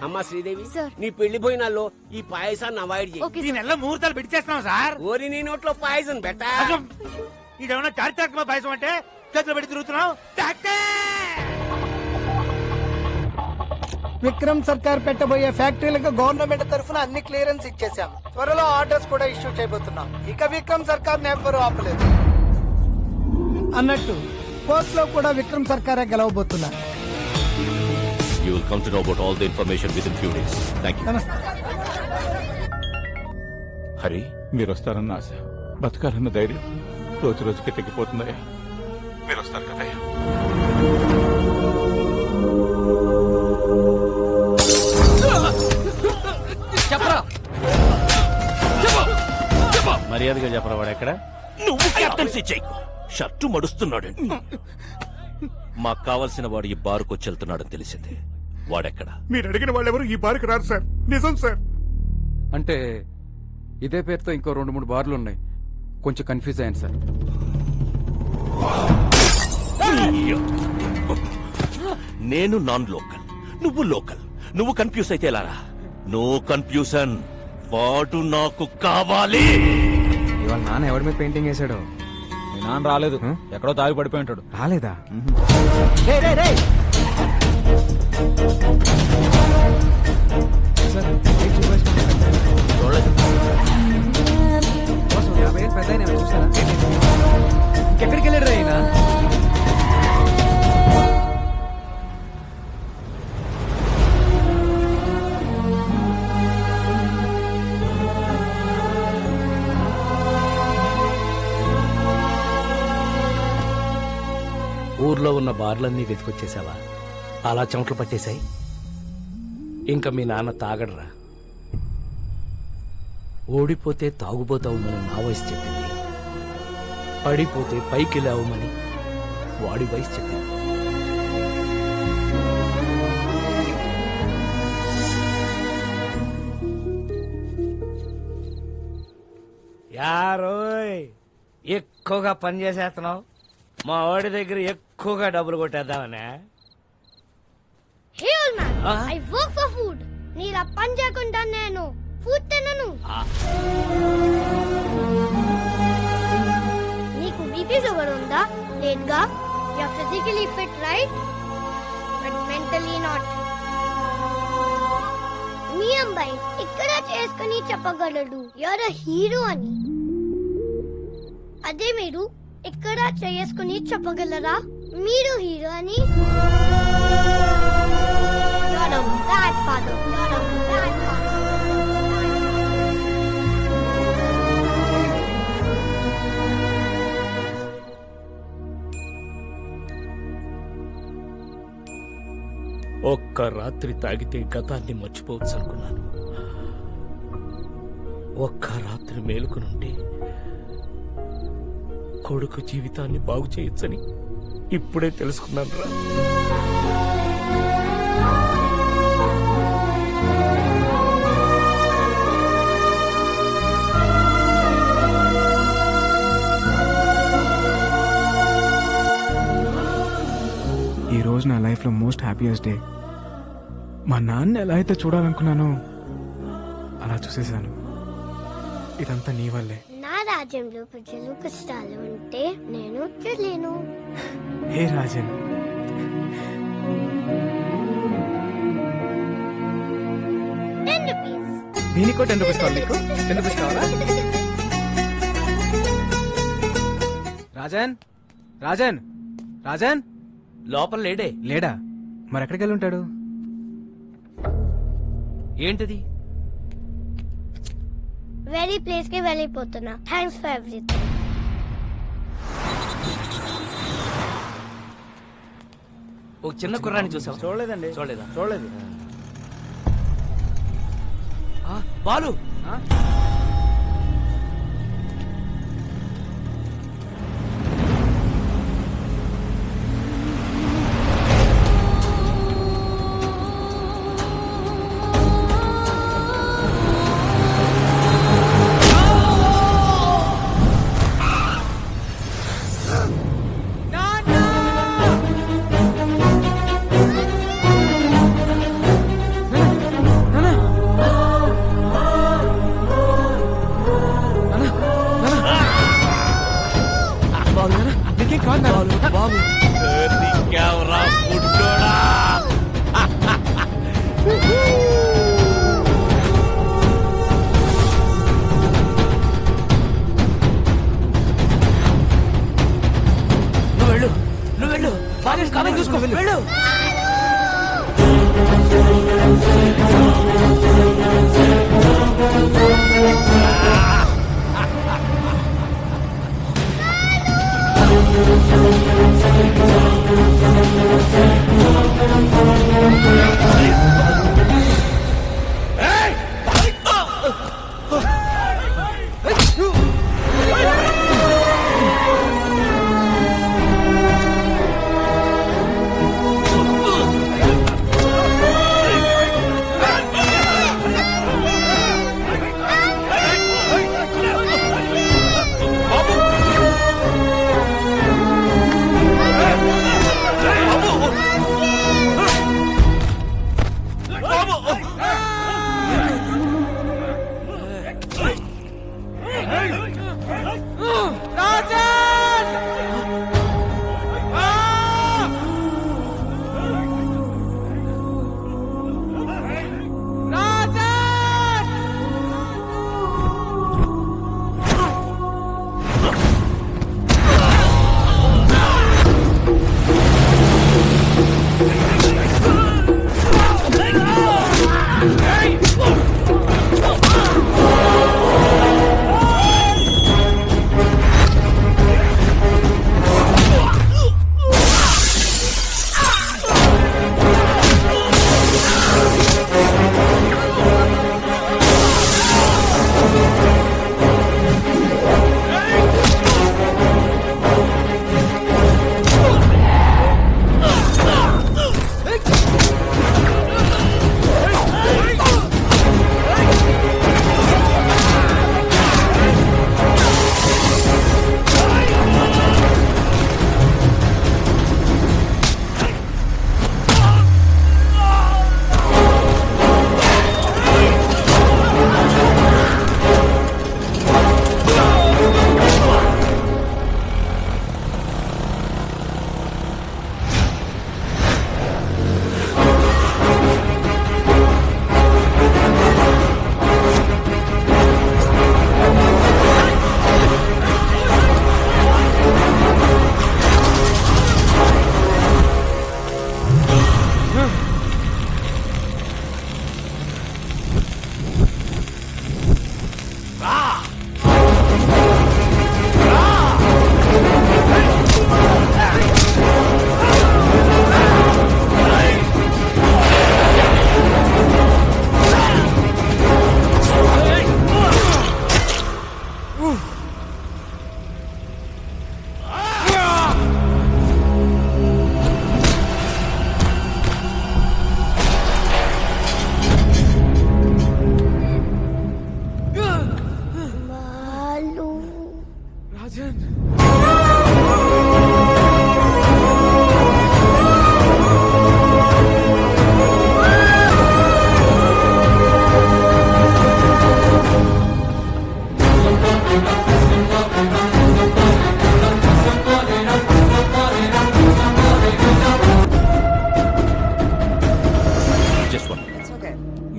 అమ్మా శ్రీదేవి, నీ పెళ్లి భోజనాల్లో ఈ పాయసాన్ని అవాయిడ్ చేయి. ఈ నెల ముహూర్తాలు పెట్టి చేస్తున్నాం సార్. ఓరి నీ నోట్లో పాయసం బెట్టా. ఇదేమన్నా చారిత్రాత్మక పాయసం అంటే చేతిలో పెట్టి తిరుగుతున్నావు. విక్రమ్ సర్కార్ పెట్టబోయే ఫ్యాక్టరీలకు గవర్నమెంట్ తరఫున అన్ని క్లియరెన్స్ ఇచ్చేసాం. త్వరలో ఆర్డర్స్ కూడా ఇష్యూ చేయబోతున్నాం. ఇక విక్రమ్ సర్కార్ ఎవ్వరూ ఆపలేదు. అన్నట్టు కోర్టులో కూడా విక్రమ్ సర్కారే గెలవబోతున్నారు. You will come to know about all the information within few days. Thank you. Hari, మీరు వస్తారన్న ఆశ, బతకాలన్న ధైర్యం రోజు రోజుకి తగ్గిపోతుందయ్యా. మీరు వస్తారు కదయ్యా. చెప్పరా, మర్యాదగా చెప్పరా. వాడు ఎక్కడ? నువ్వు కెప్టెన్సీ చేయకు. షర్టు మడుస్తున్నాడు. మాకు కావాల్సిన వాడు ఈ బారుకు వెళ్తున్నాడని తెలిసింది. వాడెక్కడ? మీరు అడిగిన వాళ్ళెవరు ఈ బారికి రారు సార్. నిజం సార్. అంటే ఇదే పేరుతో ఇంకో 2-3 బార్లు ఉన్నాయి. కొంచెం కన్ఫ్యూజ్ అయ్యాను సార్. నేను నాన్ లోకల్, నువ్వు లోకల్. నువ్వు కన్ఫ్యూజ్ అయితే ఎలారా? No confusion. వాడు నాకు కావాలి. ఇవాళ నాన్న ఎవరి మీద పెయింటింగ్ వేసాడో? మీ నాన్న రాలేదు, ఎక్కడో తాగి పడిపోయి ఉంటాడు. రాలేదా? ఎక్కడికి వెళ్ళాడు అయినా? ఊర్లో ఉన్న బార్లన్నీ వెతికొచ్చేసావా? అలా చెమటలు పట్టేశాయి. ఇంకా మీ నాన్న తాగడరా. ఓడిపోతే తాగుబోతా ఉందని నా వయసు చెప్పింది. పడిపోతే పైకి లేవమని వాడి వయసు చెప్పింది. యారోయ్ ఎక్కువగా పని చేసేస్తున్నావు. మా వాడి దగ్గర ఎక్కువగా డబ్బులు కొట్టేద్దామనే. Hey old man, I work for food. నీలా పని చేయకుండా నేను ఫుడ్ తినను. నీకు బీపీ షుగర్ ఉందా? లేదుగా. You are physically fit right, but mentally not. మీ అబ్బాయి ఇక్కడ చేసుకుని చెప్పగలడు యు ఆర్ ఎ హీరో అని. అదే మీరు ఇక్కడ చేసుకుని చెప్పగలరా మీరు హీరో అని? You are a bad father. You are a bad father. ఒక్క రాత్రి తాగితే గతాన్ని మర్చిపోవచ్చు అనుకున్నాను. ఒక్క రాత్రి మేలుకునుంటే కొడుకు జీవితాన్ని బాగు చేయొచ్చని ఇప్పుడే తెలుసుకున్నాను రా. ఈ రోజు నా లైఫ్లో మోస్ట్ హ్యాపీయెస్ట్ డే. మా నాన్న ఎలా అయితే చూడాలనుకున్నానో అలా చూసేశాను. ఇదంతా నీ వల్లే. నా రాజ్యంలో ప్రజలు కష్టాలు ఉంటే నేను చూడలేను. హే రాజన్, దీనికో 10 రూపీస్ కావాలి. నీకు 10 రూపీస్ కావాలా? రాజన్, రాజన్, రాజన్ లోపల లేడే. లేడా? మరి ఎక్కడికి వెళ్ళి ఉంటాడు? ఏంటిది? వేరే ప్లేస్ కి వెళ్ళిపోతున్నా. Thanks for everything. ఒక చిన్న కుర్రాన్ని చూసావా? చూడలేదండి. చూడలేదా? చూడలేదు. బాలు,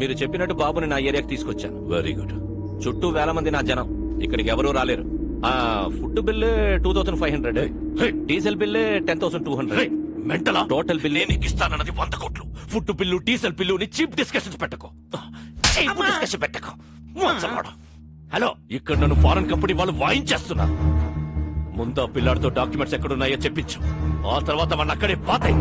మీరు చెప్పినట్టు బాబుని నా ఏరియాకి తీసుకొచ్చాను. Very good. చుట్టూ వేల మంది నా జనం, ఇక్కడికి ఎవరూ రాలేరు. Food bill 2500, diesel bill 10,200. మెంటలా? టోటల్ బిల్లు నీకు ఇస్తానన్నది 100 కోట్లు. Food bill, diesel bill cheap discussions పెట్టుకో. హలో, ఇక్కడ నన్ను ఫారెన్ కంపెనీ వాళ్ళు వాయించేస్తున్నారు. ముందు ఆ పిల్లాడితో డాక్యుమెంట్స్ ఎక్కడున్నాయో చెప్పించు, ఆ తర్వాత మన అక్కడే పాతాయి.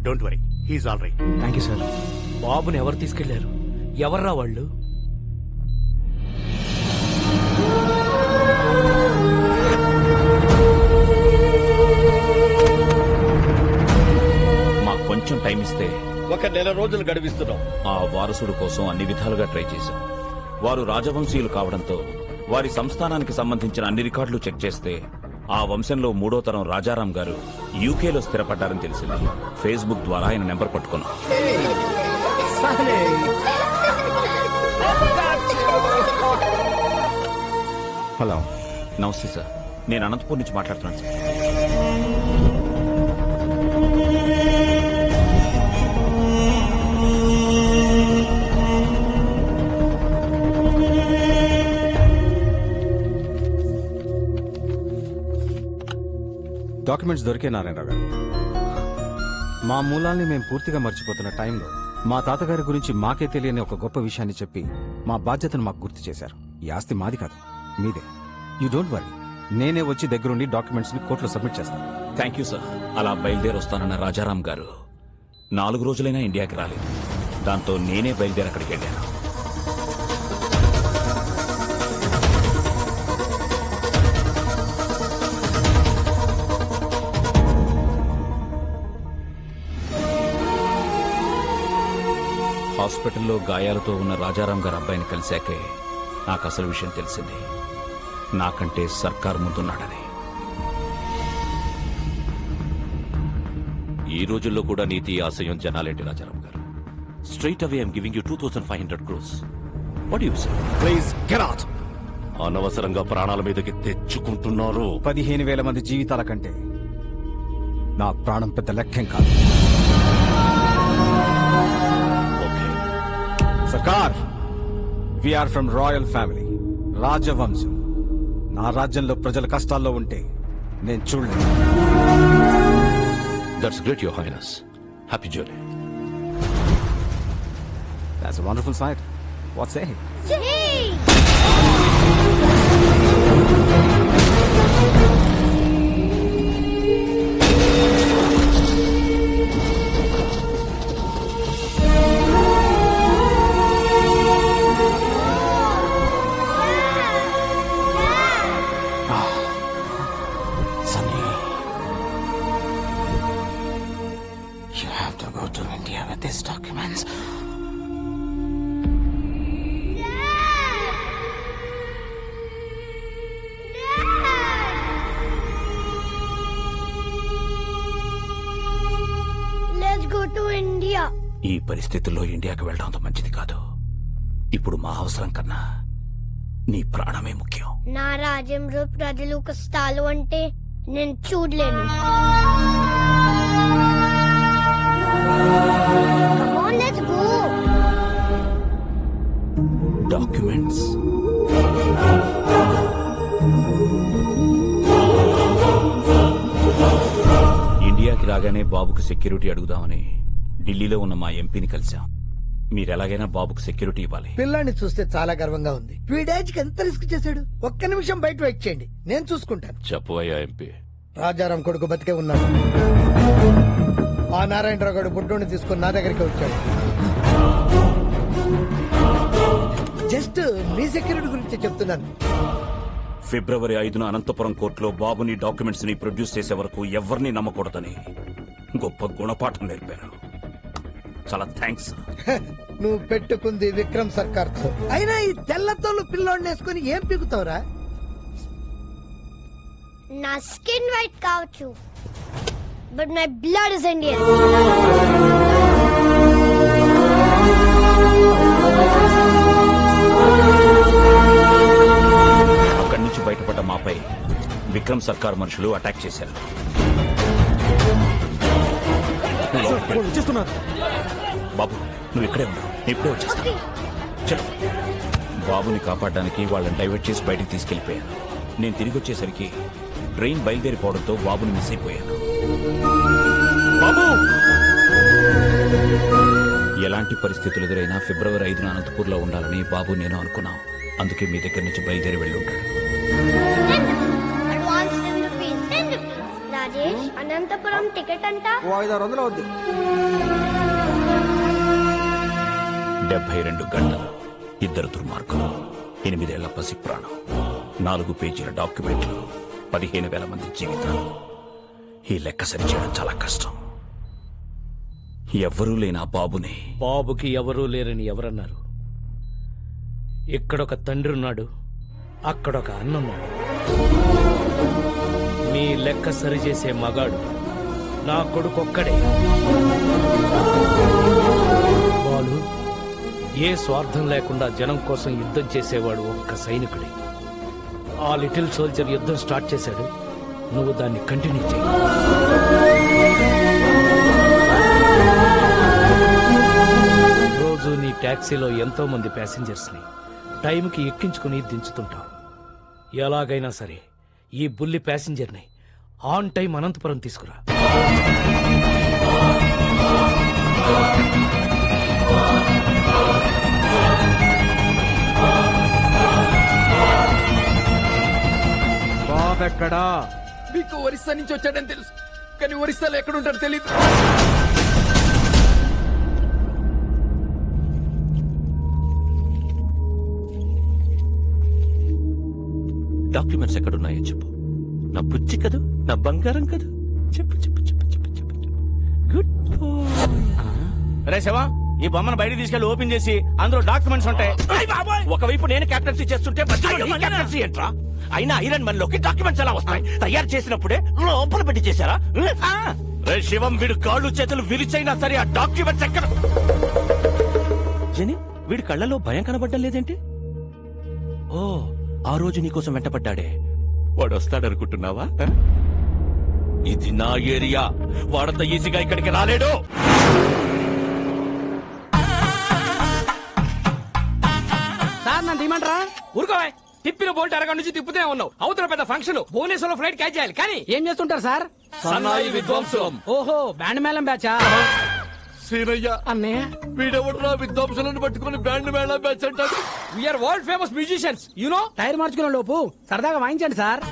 Don't worry, he's all right. Thank you sir. బాబుని ఎవరు తీసుకెళ్లారు? ఎవర్రా వాళ్ళు? మాకు కొంచెం టైం ఇస్తే 1 నెల రోజులు గడివిస్తున్నాం. ఆ వారసుడు కోసం అన్ని విధాలుగా ట్రై చేశాం. వారు రాజవంశీయులు కావడంతో వారి సంస్థానానికి సంబంధించిన అన్ని రికార్డులు చెక్ చేస్తే ఆ వంశంలో 3వ తరం రాజారాం గారు యూకేలో స్థిరపడ్డారని తెలిసింది. ఫేస్బుక్ ద్వారా ఆయన నెంబర్ పట్టుకున్నాం. హలో, నమస్తే సార్. నేను అనంతపూర్ నుంచి మాట్లాడుతున్నాను సార్. డాక్యుమెంట్స్ దొరికే నారాయణరావు గారు. మా మూలాల్ని మేము పూర్తిగా మర్చిపోతున్న టైంలో మా తాతగారి గురించి మాకే తెలియని ఒక గొప్ప విషయాన్ని చెప్పి మా బాధ్యతను మాకు గుర్తు చేశారు. ఈ ఆస్తి మాది కాదు, మీదే. యూ డోంట్ వరీ, నేనే వచ్చి దగ్గరుండి డాక్యుమెంట్స్ ని కోర్టులో సబ్మిట్ చేస్తాను. Thank you sir. అలా బయలుదేరి వస్తానన్న రాజారాం గారు 4 రోజులైనా ఇండియాకి రాలేదు. దాంతో నేనే బయలుదేరి అక్కడికి వెళ్ళాను. హాస్పిటల్లో గాయాలతో ఉన్న రాజారాం గారి అబ్బాయిని కలిశాకే నాకు అసలు విషయం తెలిసింది. నాకంటే సర్కార్ ముందున్నాడని. ఈ రోజుల్లో కూడా నీతి ఆశయం జనాలేంటి రాజారాం గారు? Straight away I'm giving you 2500 crores. What you say? Please get out. అనవసరంగా ప్రాణాల మీదకి తెచ్చుకుంటున్నారు. 15,000 మంది జీవితాల కంటే నా ప్రాణం పెద్ద లెక్కేం కాదు. సర్కార్, వీఆర్ ఫ్రమ్ రాయల్ ఫ్యామిలీ, రాజవంశం. నా రాజ్యంలో ప్రజల కష్టాల్లో ఉంటే నేను చూడలేదు. That's great your highness. Happy journey. That's a wonderful sight. What say? Sunny, you have to go to India with these documents. Let's go to India. ఈ పరిస్థితుల్లో ఇండియాకి వెళ్ళడం అంత మంచిది కాదు. ఇప్పుడు మా అవసరం కన్నా నీ ప్రాణమే ముఖ్యం. నా రాజ్యంలో ప్రజలు కష్టాలు అంటే నేను చూడలేను. Come on, let's go. Documents. ఇండియాకి రాగానే బాబుకు సెక్యూరిటీ అడుగుదామని ఢిల్లీలో ఉన్న మా ఎంపీని కలిశాం. మీరెలాగైనా బాబుకు సెక్యూరిటీ ఇవ్వాలి. పిల్లాన్ని చూస్తే చాలా గర్వంగా ఉంది. వీడేజ్కి ఎంత రిస్క్ చేశాడు. ఒక్క నిమిషం బయట వెయిట్ చేయండి, నేను చూసుకుంటాను. చెప్పు అయ్యా ఎంపీ. రాజారాం కొడుకు బతికే ఉన్నాడు. ఆ నారాయణరావు గారు బుడ్డోని తీసుకుని నా దగ్గరికి వచ్చాడు. జస్ట్ మీ సెక్యూరిటీ గురించి చెప్తున్నాను. ఫిబ్రవరి 5న అనంతపురం కోర్టులో బాబుని డాక్యుమెంట్స్ ని ప్రొడ్యూస్ చేసే వరకు ఎవరిని నమ్మకూడదని గొప్ప గుణపాఠం నేర్పారు. చాలా థ్యాంక్స్. నువ్వు పెట్టుకుంది విక్రమ్ సర్కార్ తో. అయినా ఈ తెల్లతోలు పిల్లోడిని వేసుకుని ఏం పీకుతావురా? నా స్కిన్ వైట్ కావచ్చు, but my blood is Indian. అక్కడి నుంచి బయటపడ్డ మాపై విక్రమ్ సర్కార్ మనుషులు అటాక్ చేశారు. బాబు నువ్వు ఇక్కడే ఉన్నావు, నేను ఇప్పుడే వచ్చేస్తాను. చలో. బాబుని కాపాడడానికి వాళ్ళని డైవర్ట్ చేసి బయటికి తీసుకెళ్లిపోయాను. నేను తిరిగి వచ్చేసరికి ట్రైన్ బయలుదేరిపోవడంతో బాబుని మిస్ అయిపోయాను. బాబు! ఎలాంటి పరిస్థితులు ఎదురైనా ఫిబ్రవరి 5న అనంతపూర్లో ఉండాలని బాబు నేను అనుకున్నాం. అందుకే మీ దగ్గర నుంచి బయలుదేరి వెళ్ళి ఉంటాడు. Advance 10 rupees 10 rupees. Rajesh Anantapur ticket అంట 500 అవుద్ది. 72 గంటలు, 2 దుర్మార్గులు, 8 ఏళ్ల పసి ప్రాణం, 4 పేజీల డాక్యుమెంట్లు, 15,000 మంది జీవితాలు. ఈ లెక్క సరిచేయడం చాలా కష్టం. ఎవ్వరూ లేని ఆ బాబుని. బాబుకి ఎవరూ లేరని ఎవరన్నారు? ఇక్కడొక తండ్రి ఉన్నాడు, అక్కడొక అన్నున్నాడు. మీ లెక్క సరిచేసే మగాడు నా కొడుకొక్కడే. బాలు ఏ స్వార్థం లేకుండా జనం కోసం యుద్ధం చేసేవాడు ఒక్క సైనికుడే. ఆ లిటిల్ సోల్జర్ యుద్ధం స్టార్ట్ చేశాడు, నువ్వు దాన్ని కంటిన్యూ చేయి. రోజు నీ టాక్సీలో ఎంతో మంది ప్యాసింజర్స్ ని టైంకి ఎక్కించుకుని దించుతుంటావు. ఎలాగైనా సరే ఈ బుల్లి ప్యాసింజర్ ని ఆన్ టైం అనంతపురం తీసుకురా. బాబెక్కడా? మీకు ఒరిస్సా నుంచి వచ్చాడని తెలుసు, కానీ ఒరిస్సాలో ఎక్కడుంటాడో తెలియదు. డాక్యుమెంట్స్ ఎక్కడున్నాయో చెప్పు. నా బుజ్జి కదూ, నా బంగారం కదూ. చెప్పు చెప్పు చెప్పు చెప్పు చెప్పు. గుడ్ రే శివా, ఈ బొమ్మను బయట తీసుకెళ్లి ఓపెన్ చేసి అందులో డాక్యుమెంట్స్ ఉంటాయి. ఒకవైపు నేను కెప్టెన్సీ చేస్తుంటే కెప్టెన్సీ ఏంట్రా? అయినా ఐరన్ మన్ లోకి డాక్యుమెంట్స్ ఎలా వస్తాయి? తయారు చేసినప్పుడే లోపల పెట్టి చేశారా? రే శివం, వీడు కాళ్ళు చేతులు విరిచైనా సరే ఆ డాక్యుమెంట్స్ ఎక్కడ? జని, వీడి కళ్ళలో భయం కనబడ్డం లేదేంటి? ఓ, ఆ రోజు నీకోసం వెంటపడ్డాడే వాడు వస్తాడనుకుంటున్నావా? ఇది నా ఏరియా, వాడంత ఈజీగా ఇక్కడికి రాలేడు. సార్ నన్ను తీయమంటారా? ఊరుకోవా, తిప్పిన బోల్ట్ అరగంట నుంచి తిప్పుతూనే ఉన్నావు. అవతల పెద్ద ఫంక్షన్, భువనేశ్వరంలో ఫ్లైట్ క్యాచ్ చేయాలి. కానీ ఏం చేస్తుంటారు సార్? సన్నాయి విద్వాంసులం. ఓహో, బ్యాండ్ మేళం బ్యాచా? సీనయ్య అన్నయ్య, వీడెవడరా విద్వాంసులను పట్టుకుని బ్యాండ్ మేళం బ్యాచ్ అంటాడు? We are world famous musicians, you know. Tyre మార్చుకునే లోపు సరదాగా వాయించండి సార్.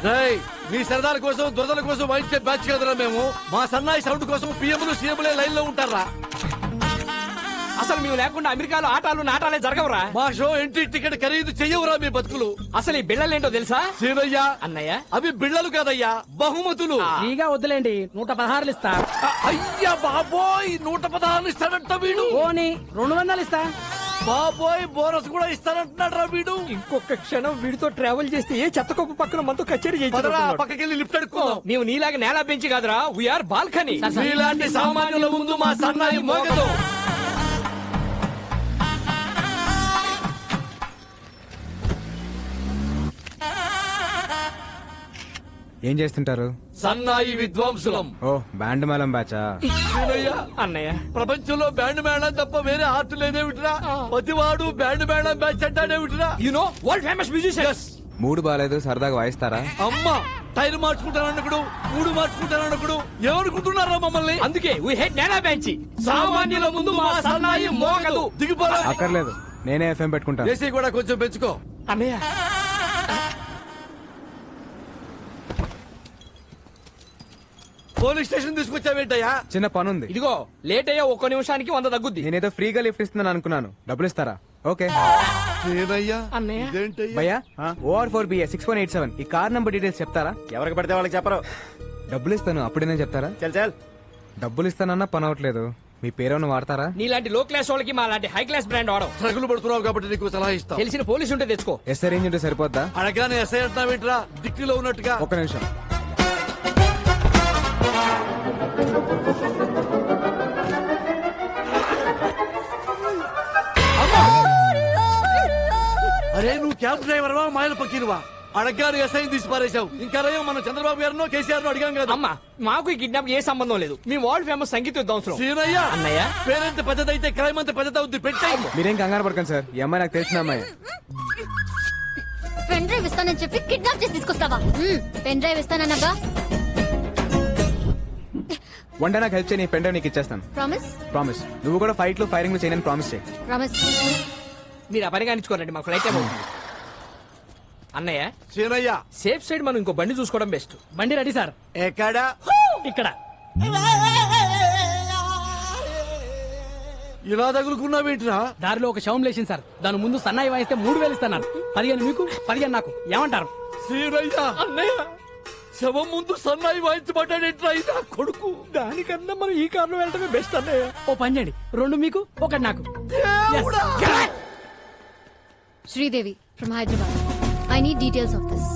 మీ సరదాల కోసం దురదల కోసం వాయించే బ్యాచ్ కదరా మేము. మా సన్నాయి సౌండ్ కోసం పిఎంలు సీఎంలే లైన్ లో ఉంటారా? అసలు మేము లేకుండా అమెరికాలో ఆటాలు నాటాలే జరగవురా. మా షో ఎంట్రీ టికెట్ ఖరీదు చెయ్యవురా మీ బతుకులు. అసలు ఈ బిళ్ళలేంటో తెలుసా? సీనయ్య, అన్నయ్య, అవి బిళ్ళలు కాదయ్యా, బహుమతులు. ఫ్రీగా వద్దులేండి, 116 ఇస్తా. అయ్యా బాబోయ్, 116 ఇస్తాడంట వీడు. ఓని 200 ఇస్తా. బాబోయ్, బోనస్ కూడా ఇస్తానంటున్నాడు వీడు. ఇంకొక క్షణం వీడితో ట్రావెల్ చేస్తే ఏ చెత్తకొప్పు పక్కన మనతో కచేరీ పక్కకెళ్ళి లిఫ్ట్ అడుక్కుందాం. మేము నీలాగా నేల బెంచి కాదురా, వీఆర్ బాల్కనీ. మీలాంటి సామాన్యుల ముందు మా సన్నాయి మోగదు. ఏం చేస్తుంటారు? సన్నాయి విద్వాంసులం. ఓ, బ్యాండ్ మేళం బ్యాచా? అన్నయ్య, ప్రపంచంలో బ్యాండ్ మేళం తప్ప వేరే ఆర్ట్ లేదేమిట్రా? ప్రతివాడు బ్యాండ్ మేళం బ్యాచ్ అంటాడేమిట్రా? You know world famous musicians. మూడు బాలేదు, సరదాగా వాయిస్తారా? అమ్మా, టైర్ మార్చుకుంటానన్నకుడు, మూడు మార్చుకుంటానన్నకుడు ఏమనుకుంటున్నారా మమ్మల్ని? అందుకే వి హేట్ నేల బెంచి. సామాన్యుల ముందు మా సన్నాయి మోగదు. దిగిపోరా. అక్కర్లేదు, నేనే ఎఫ్ఎం పెట్టుకుంటాను. ఏసీ కూడా కొంచెం పెంచుకో. అన్నయ్య, పోలీస్ స్టేషన్ తీసుకొచ్చావేంటయ్యా? చిన్న పనుంది. ఇదిగో లేట్ అయ్యా, ఒక్క నిమిషానికి 100 తగ్గుద్ది. నేనేదో ఫ్రీగా లిఫ్ట్ ఇస్తున్నాను అనుకున్నాను, డబ్బులు ఇస్తారా? ఓకే. అన్నయ్య, భయ్యా, OR4BA 6187 ఈ కార్ నంబర్ డీటెయిల్స్ చెప్తారా? ఎవరికి పడితే వాళ్ళకి చెప్పరు. డబ్బులు ఇస్తాను, అప్పుడేనే చెప్తారా? చల్ డబ్బులు ఇస్తానన్నా పని అవట్లేదు. మీ పేరేమన్నా వాడతారా? నీలాంటి లో క్లాస్ వాళ్ళకి మా లాంటి హై క్లాస్ బ్రాండ్ వాడడం. ట్రగులు పడుతున్నావు కాబట్టి నీకు సలహా ఇస్తా. తెలిసిన పోలీసు ఉంటే తెచ్చుకో. ఎస్ఐ రేంజ్ ఉంటే సరిపోద్దా? అడగానే ఎస్ఐ అంటున్నావేంట్రా, డిక్కీలో ఉన్నట్టుగా. ఒక్క నిమిషం. అరే, నువ్వు క్యాబ్ డ్రైవర్వా మాయల పక్కీరువా? అడగ్గారు ఎస్ఐ తీసి పారేశావు. ఇంకా రయ్యం మనం చంద్రబాబు గారినో కేసీఆర్ నో అడిగాం కదా. అమ్మా మాకు ఈ కిడ్నాప్ ఏ సంబంధం లేదు. మీ వరల్డ్ ఫేమస్ సంగీత విద్వాంసులు. సీనయ్య అన్నయ్య పేరెంత పెద్దదైతే క్రైమ్ అంత పెద్దదవుద్ది. పెట్టాయి. మీరేం కంగారు పడకండి సార్, ఈ అమ్మాయి నాకు తెలిసిన అమ్మాయి. పెన్ డ్రైవ్ ఇస్తానని చెప్పి కిడ్నాప్ చేసి తీసుకొస్తావా? పెన్ డ్రైవ్ ఇస్తానన్నాగా. వన్ డే నాకు హెల్ప్ చేయి, పెన్ డ్రైవ్ నీకు ఇచ్చేస్తాను. ప్రామిస్? ప్రామిస్. నువ్వు కూడా ఫైట్ లో ఫైరింగ్ లో చేయని ప్రామిస్ చేయి. ప్రామిస్. మీరు ఆ పని కానిచ్చుకోరండి, మా ఫ్లైట్ ఏమో. అన్నయ్య సీనయ్య సేఫ్ సైడ్ మనం ఇంకో బండి చూసుకోవడం బెస్ట్. బండి రెడీ సార్. ఎక్కడా? ఇక్కడ. ఇలా తగులుకున్నావేంట్రా? దారిలో ఒక శవం లేచింది సార్. దాని ముందు సన్నాయి వాయిస్తే 3000 ఇస్తాను. 15 మీకు, 15 నాకు. ఏమంటారు? సీనయ్య అన్నయ్య శవం ముందు సన్నాయి వాయించబడ్డాడేంట్రా ఇదా కొడుకు? దానికన్నా మనం ఈ కారులో వెళ్ళటమే బెస్ట్ అన్నయ్య. ఓ పని చేయండి, 2 మీకు 1 నాకు. Sridevi from Hyderabad. I need details of this.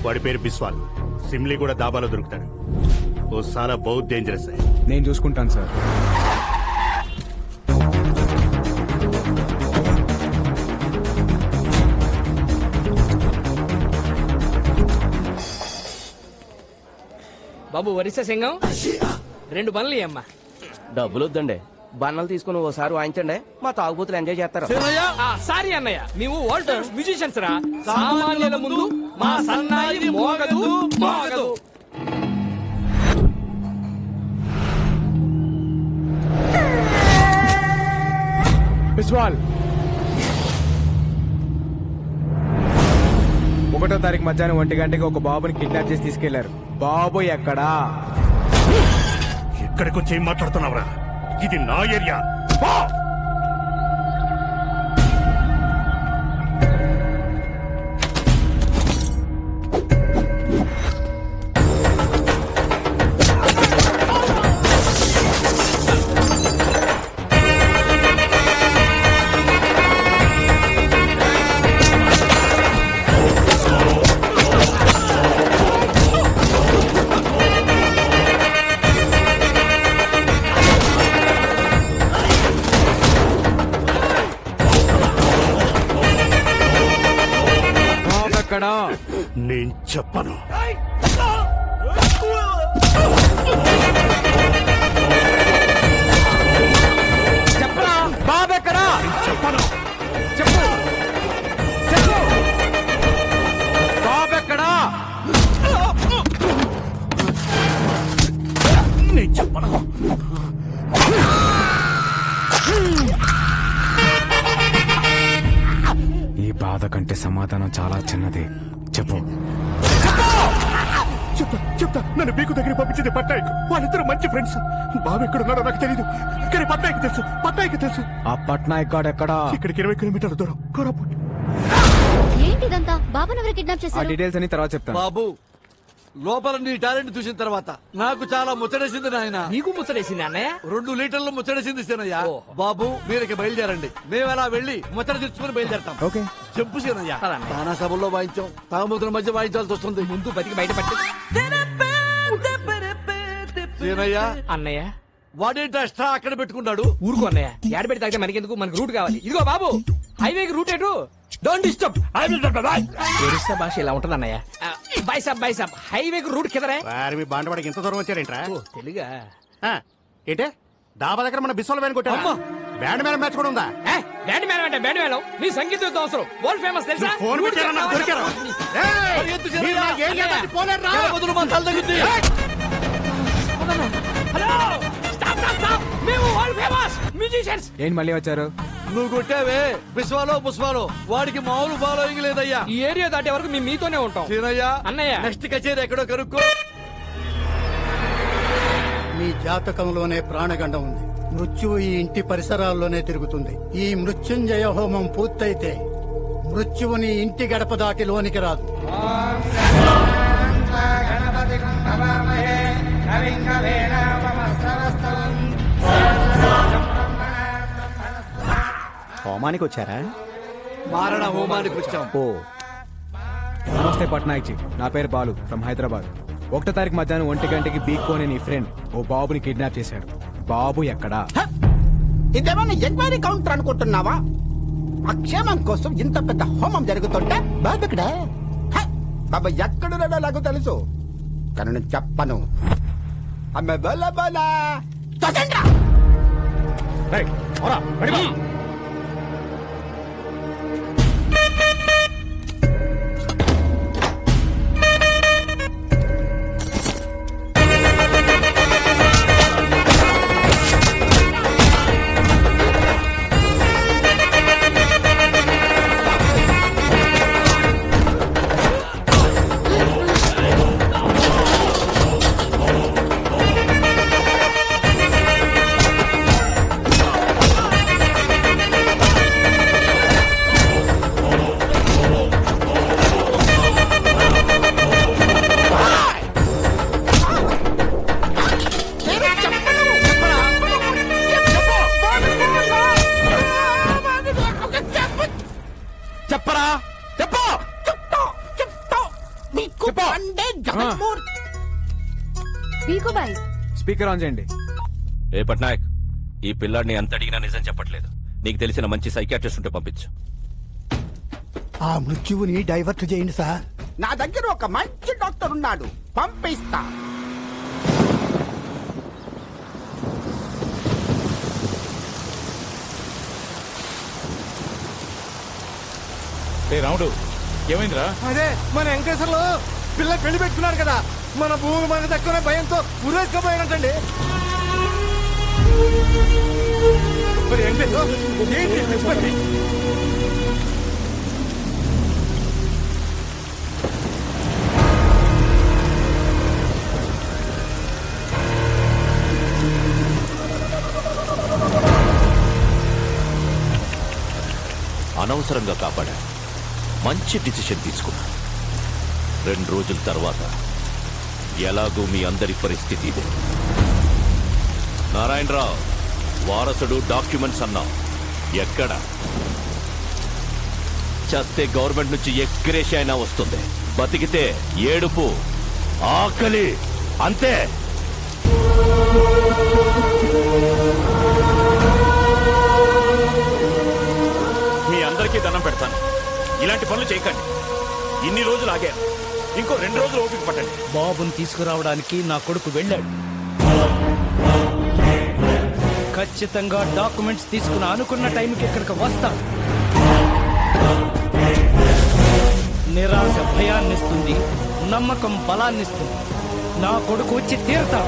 వాడి పేరు బిస్వాల్. సిమ్లీ కూడా దాబాలో దొరుకుతాడు. ఓ సాలా బహుత్ డేంజరస్. నేను చూసుకుంటాను సార్. బాబు వరిస సింగం 2 బండ్లు అమ్మా. డబ్బులు వద్దండి, బన్నలు తీసుకుని ఓసారి వాయించండి, మా తాగుబోతులు ఎంజాయ్ చేస్తారు. సారీ అన్నయ్య, మేము వరల్డ్ మ్యూజిషియన్స్ రా. సామాన్యుల ముందు మా సన్నాయి మోగదు మోగదు. బిస్వాల్ 1వ తారీఖు మధ్యాహ్నం 1 గంటకి ఒక బాబుని కిడ్నాప్ చేసి తీసుకెళ్లారు. బాబు ఎక్కడా? ఎక్కడికి వచ్చి ఏం మాట్లాడుతున్నావురా? ఇది నా ఏరియా. నేను చెప్పను. చెప్పరా బాబు ఎక్కడా? చెప్పను. చెప్పు చెప్పు. బాబు ఎక్కడా? నేను చెప్పను. ఈ బాధ కంటే సమాధానం చాలా చిన్నది. చెప్పు. చెప్తా. నన్ను బీకు దగ్గర పంపించింది పట్నాయక్. వాళ్ళిద్దరు మంచి ఫ్రెండ్స్. బాబు ఎక్కడున్నాడో నాకు తెలీదు, కానీ పట్నాయక్ తెలుసు. ఆ పట్నాయక్ గాడు ఎక్కడా? ఇక్కడికి 20 కిలోమీటర్ల దూరం, కోరాపుట్. ఏంటిదంతా? బాబుని ఎవరు కిడ్నాప్ ఆ చేశారు? డీటెయిల్స్ అని తర్వాత చెప్తాను. బాబు లోపల నీ టాలెంట్ చూసిన తర్వాత నాకు చాలా ముచ్చటేసింది నాయన. నీకు ముచ్చటేసింది అన్నయ్య? 2 లీటర్లు ముచ్చటేసింది సీనయ్య. బాబు మీరకి బయలుదేరండి, మేము అలా వెళ్ళి ముచ్చట తెచ్చుకుని బయలుదేరతాం. ఓకే. చెప్పు సీనయ్య. తానా సభల్లో వాయించాం, తాగుమతుల మధ్య వాయించాల్సి వస్తుంది. ముందు బతికి బయటపట్టి. సీనయ్య అన్నయ్య వాడేంటి ఎక్స్ట్రా అక్కడ పెట్టుకున్నాడు? ఊరుకో అన్నయ్య, ఏడ పెట్టి తాగితే మనకెందుకు? మనకు రూట్ కావాలి. ఇదిగో బాబు, హైవేకి రూట్ ఎటు? Don't disturb. ఒరిస్సా భాష ఇలా ఉంటుంది అన్నయ్య. బై సాబ్ హైవేకి రూట్ కిదరే. మీ బాండవాడికి ఇంత దూరం వచ్చారేంట్రా? తెలుగా ఏంటే డాబా దగ్గర మన బిస్వాల్ వ్యాన్ కొట్టా. బ్యాండ్ మేళం మ్యాచ్ కూడా ఉందా? బ్యాండ్ మేళం అంటే బ్యాండ్ మేళం. నీ సంగీత అవసరం వరల్డ్ ఫేమస్ తెలుసా? ఫోన్ పెట్టారా? నాకు దొరికారా? Hello stop. మేము వరల్డ్ ఫేమస్ మ్యూజిషియన్స్. ఏంటి మళ్ళీ వచ్చారు? నువ్వు కొట్టావే బిస్వాలో పుష్పాలో, వాడికి మామూలు ఫాలోయింగ్ లేదయ్యా. ఈ ఏరియా దాటే వరకు మేము మీతోనే ఉంటాం. సీనయ్య అన్నయ్య నెక్స్ట్ కచేరీ ఎక్కడో కనుక్కో. మీ జాతకంలోనే ప్రాణగండం ఉంది. మృత్యువు ఈ ఇంటి పరిసరాల్లోనే తిరుగుతుంది. ఈ మృత్యుంజయ హోమం పూర్తయితే మృత్యువుని ఇంటి గడప దాటి లోనికి రాదు. హోమానికి వచ్చారా? మారణ హోమానికి వచ్చాం. ఓ నమస్తే పట్నాయక్ జీ, నా పేరు బాలు ఫ్రమ్ హైదరాబాద్. 1వ తారీఖు మధ్యాహ్నం 1 గంటకి బీక్కో అనే నీ ఫ్రెండ్ ఓ బాబుని కిడ్నాప్ చేశాడు. బాబు ఎక్కడా? ఇదేమన్నా ఎంక్వైరీ కౌంటర్ అనుకుంటున్నావా? ఆ క్షేమం కోసం ఇంత పెద్ద హోమం జరుగుతుంటే బాబు ఇక్కడ బాబా ఎక్కడున్నాడో నాకు తెలుసు, కానీ నేను చెప్పను. అమ్మ బల బల తొసండ్రా. చెప్పరా చెప్పు. స్పీకర్ ఆన్ చేయండి. ఏ పట్నాయక్, ఈ పిల్లాడిని ఎంత అడిగినా నిజం చెప్పట్లేదు. నీకు తెలిసిన మంచి సైకియాట్రిస్ట్ ఉంటే పంపించు. ఆ మృత్యువుని డైవర్ట్ చేయండి సార్. నా దగ్గర ఒక మంచి డాక్టర్ ఉన్నాడు, పంపిస్తా. రాముడు ఏమైందిరా? అదే మన వెంకటేశ్వర్లు పిల్ల పెళ్లి పెట్టుకున్నారు కదా, మన భూమి మనకు తక్కువ భయంతో ఉరేసుకపోయారంటండి. మరి వెంకటేశ్వర ఏంటి నిష్పత్తి? అనవసరంగా కాపాడా. మంచి డిసిషన్ తీసుకున్నా. 2 రోజుల తర్వాత ఎలాగూ మీ అందరి పరిస్థితి ఇదే. నారాయణరావు వారసుడు డాక్యుమెంట్స్ అన్నా ఎక్కడ? చస్తే గవర్నమెంట్ నుంచి ఎక్స్గ్రేష్ అయినా వస్తుంది, బతికితే ఏడుపు ఆకలి అంతే. మీ అందరికీ దండం పెడతాను, ఇలాంటి పనులు చేయకండి. ఇన్ని రోజులు ఆగారు, ఇంకో 2 రోజులు ఓపిక పట్టండి. బాబుని తీసుకురావడానికి నా కొడుకు వెళ్ళాడు. ఖచ్చితంగా డాక్యుమెంట్స్ తీసుకుని అనుకున్న టైంకి ఇక్కడికి వస్తా. నిరాశ భయాన్నిస్తుంది, నమ్మకం బలాన్నిస్తుంది. నా కొడుకు వచ్చి తీరుతా.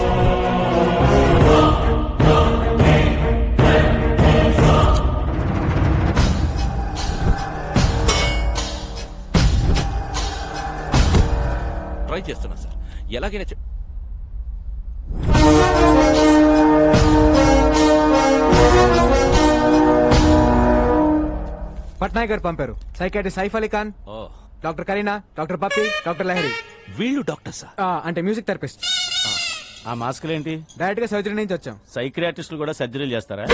ట్రై చేస్తున్నా సార్, ఎలాగైనా పట్నాయక్ గారు పంపారు. Psychiatrist Saif Ali Khan, doctor Kareena, doctor Pappi, doctor Lahari. వీళ్ళు డాక్టర్ సార్? అంటే మ్యూజిక్ థెరపిస్ట్. ఆ మాస్కులు ఏంటి? డైరెక్ట్ గా సర్జరీ నుంచి వచ్చాం. సైక్రియాటిస్టులు కూడా సర్జరీలు చేస్తారా?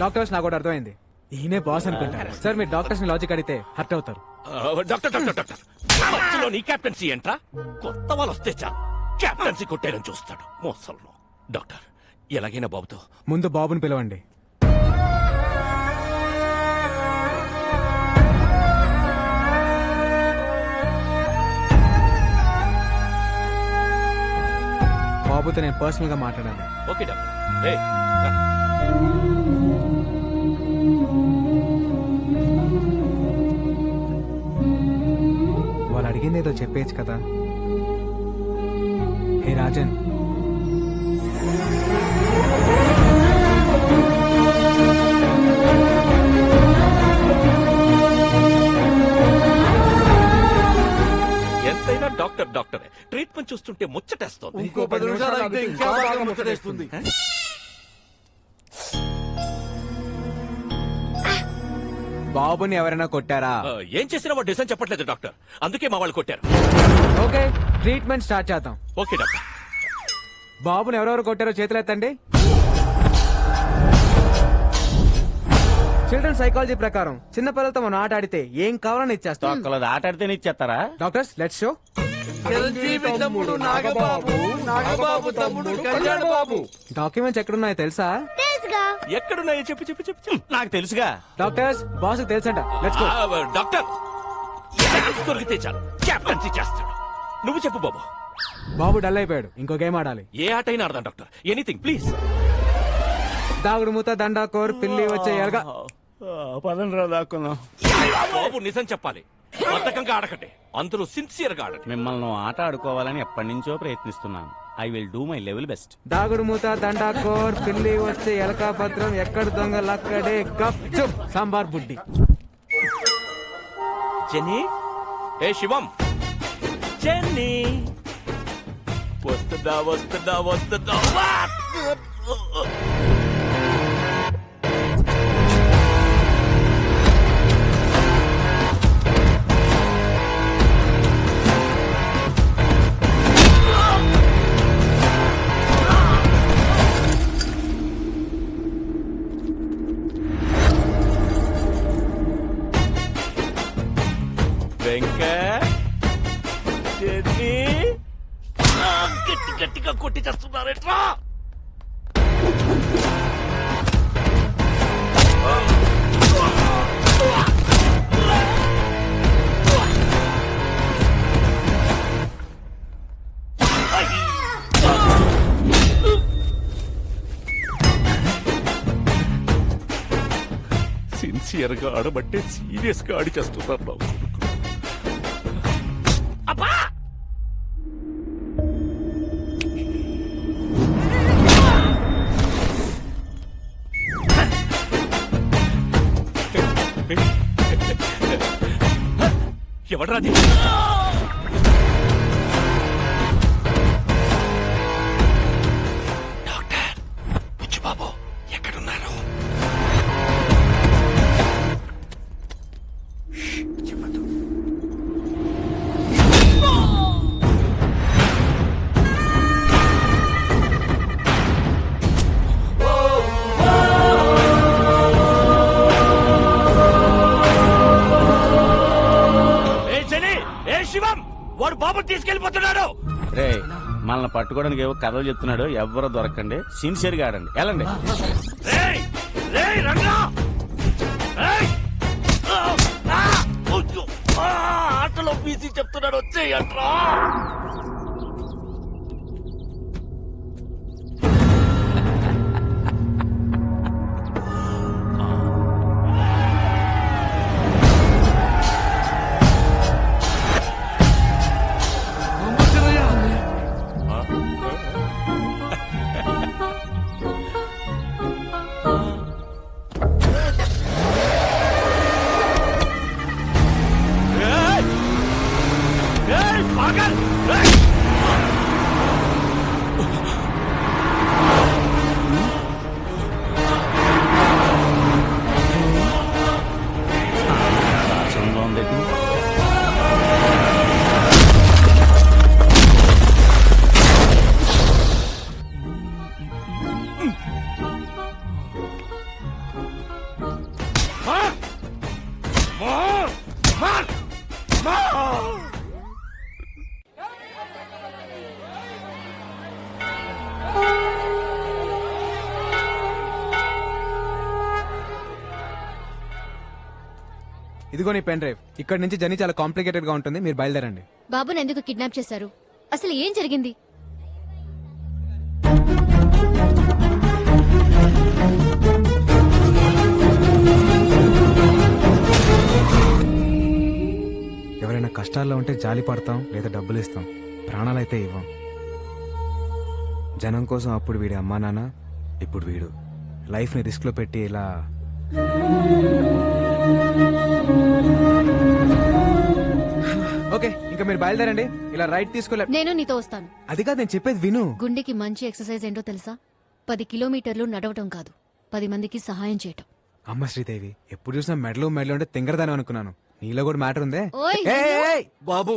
డాక్టర్స్ నాకు కూడా అర్థమైంది, ఈయనే బాస్ అనుకుంటారు. సార్ మీరు డాక్టర్స్ ని లాజిక్ అడిగితే హర్ట్ అవుతారు. డాక్టర్ డాక్టర్ డాక్టర్ మధ్యలో నీ కెప్టెన్సీ ఏంట్రా? కొత్త వాళ్ళు వస్తే చాలు కెప్టెన్సీ కొట్టేయడం చూస్తాడు మోసంలో. డాక్టర్ ఎలాగైనా బాబుతో ముందు బాబుని పిలవండి. బాబుతో నేను పర్సనల్ గా మాట్లాడాలి. Okay doctor. వాళ్ళు అడిగింది ఏదో చెప్పేచ్చు కదా. హే రాజన్, ఎంతైనా డాక్టర్ డాక్టరే. ట్రీట్మెంట్ చూస్తుంటే ముచ్చటేస్తోంది. ఇంకో 10 నిమిషాలు అయితే ఇంకా బాగా ముచ్చటేస్తుంది. బాబుని ఎవరైనా కొట్టారా? ఏం చేసినా వాడు డిసైన్ చెప్పట్లేదు డాక్టర్, అందుకే మా వాళ్ళు కొట్టారు. ఓకే, ట్రీట్మెంట్ స్టార్ట్ చేద్దాం. Okay doctor. బాబుని ఎవరెవరు కొట్టారో చేతులు ఎత్తండి. చిల్డ్రన్ సైకాలజీ ప్రకారం చిన్న పిల్లలతో మనం ఆట ఆడితే ఏం కావాలని ఇచ్చేస్తాం. ఆట ఆడితే ఇచ్చేస్తారా? Doctors let's show. చిరంజీవి తమ్ముడు నాగబాబు, నాగబాబు తమ్ముడు కళ్యాణ్ బాబు. డాక్యుమెంట్స్ ఎక్కడున్నాయో తెలుసా? తెలుసుగా. ఎక్కడున్నాయో చెప్పు చెప్పు చెప్పు చెప్పు. నాకు తెలుసుగా. డాక్టర్స్ బాస్ తెలుసంట. Let's go. డాక్టర్ దొరికితే చాలు క్యాప్టెన్సీ చేస్తాడు. నువ్వు చెప్పు బాబు. బాబు డల్ అయిపోయాడు, ఇంకో గేమ్ ఆడాలి. ఏ ఆట అయినా ఆడదాం డాక్టర్, ఎనీథింగ్ ప్లీజ్. దాగుడు మూత దండాకోర్ పిల్లి వచ్చే ఎలగా. పదండ్రా దాక్కున్నాం. బాబు నిజం చెప్పాలి, బద్ధకంగా ఆడకండి, అందరూ సిన్సియర్ గా ఆడండి. మిమ్మల్ని ఆట ఆడుకోవాలని ఎప్పటి నుంచో ప్రయత్నిస్తున్నాను. I will do my level best. దాగుడు మూత దండాకోర్ పిల్లి వచ్చే ఎలకా భద్రం ఎక్కడ దొంగలక్కడే గప్ చుప్ సాంబార్ బుడ్డి. జెన్నీ, ఏ శివం, జెన్నీ వస్తుందా వస్తుందా వస్తుందా? గట్టి గట్టిగా కొట్టి చేస్తున్నారేట్రా? సిన్సియర్ గా ఆడబట్టే సీరియస్ గా ఆడి చేస్తున్నారు బాబు. అబ్బా ఎవడ్రాది? డాక్టర్ బుచ్చి బాబు ఎక్కడున్నారు? చెప్పదు. శివం, వాడు బాబు తీసుకెళ్లిపోతున్నాడు. రే, మనల్ని పట్టుకోవడానికి ఏవో కథలు చెప్తున్నాడు. ఎవరో దొరకండి, సిన్సియర్ గా ఆడండి. వెళ్ళండి. ఆటలో బీసీ చెప్తున్నాడు, వచ్చేయంట్రా. ఇదిగో నీ పెన్ డ్రైవ్. ఇక్కడ నుంచి జర్నీ చాలా కాంప్లికేటెడ్ గా ఉంటుంది, మీరు బయలుదేరండి. బాబుని ఎందుకు కిడ్నాప్ చేశారు? అసలు ఏం జరిగింది? ఎవరైనా కష్టాల్లో ఉంటే జాలి పడతాం, లేదా డబ్బులు ఇస్తాం, ప్రాణాలైతే ఇవ్వం. జనం కోసం అప్పుడు వీడి అమ్మా నాన్న, ఇప్పుడు వీడు లైఫ్ ని రిస్క్ లో పెట్టి ఇలా. ఓకే, ఇంకా మీరు బయలుదేరండి. ఇలా రైట్ తీసుకోలే. నేను నీతో వస్తాను. అది కాదు, నేను చెప్పేది విను. గుండెకి మంచి ఎక్సర్సైజ్ ఏంటో తెలుసా? 10 కిలోమీటర్లు నడవటం కాదు, 10 మందికి సహాయం చేయటం. అమ్మ శ్రీదేవి, ఎప్పుడు చూసినా మెడలు అంటే తింగరదాని అనుకున్నాను. నీలో కూడా మ్యాటర్ ఉందే. ఓయ్, బాబు,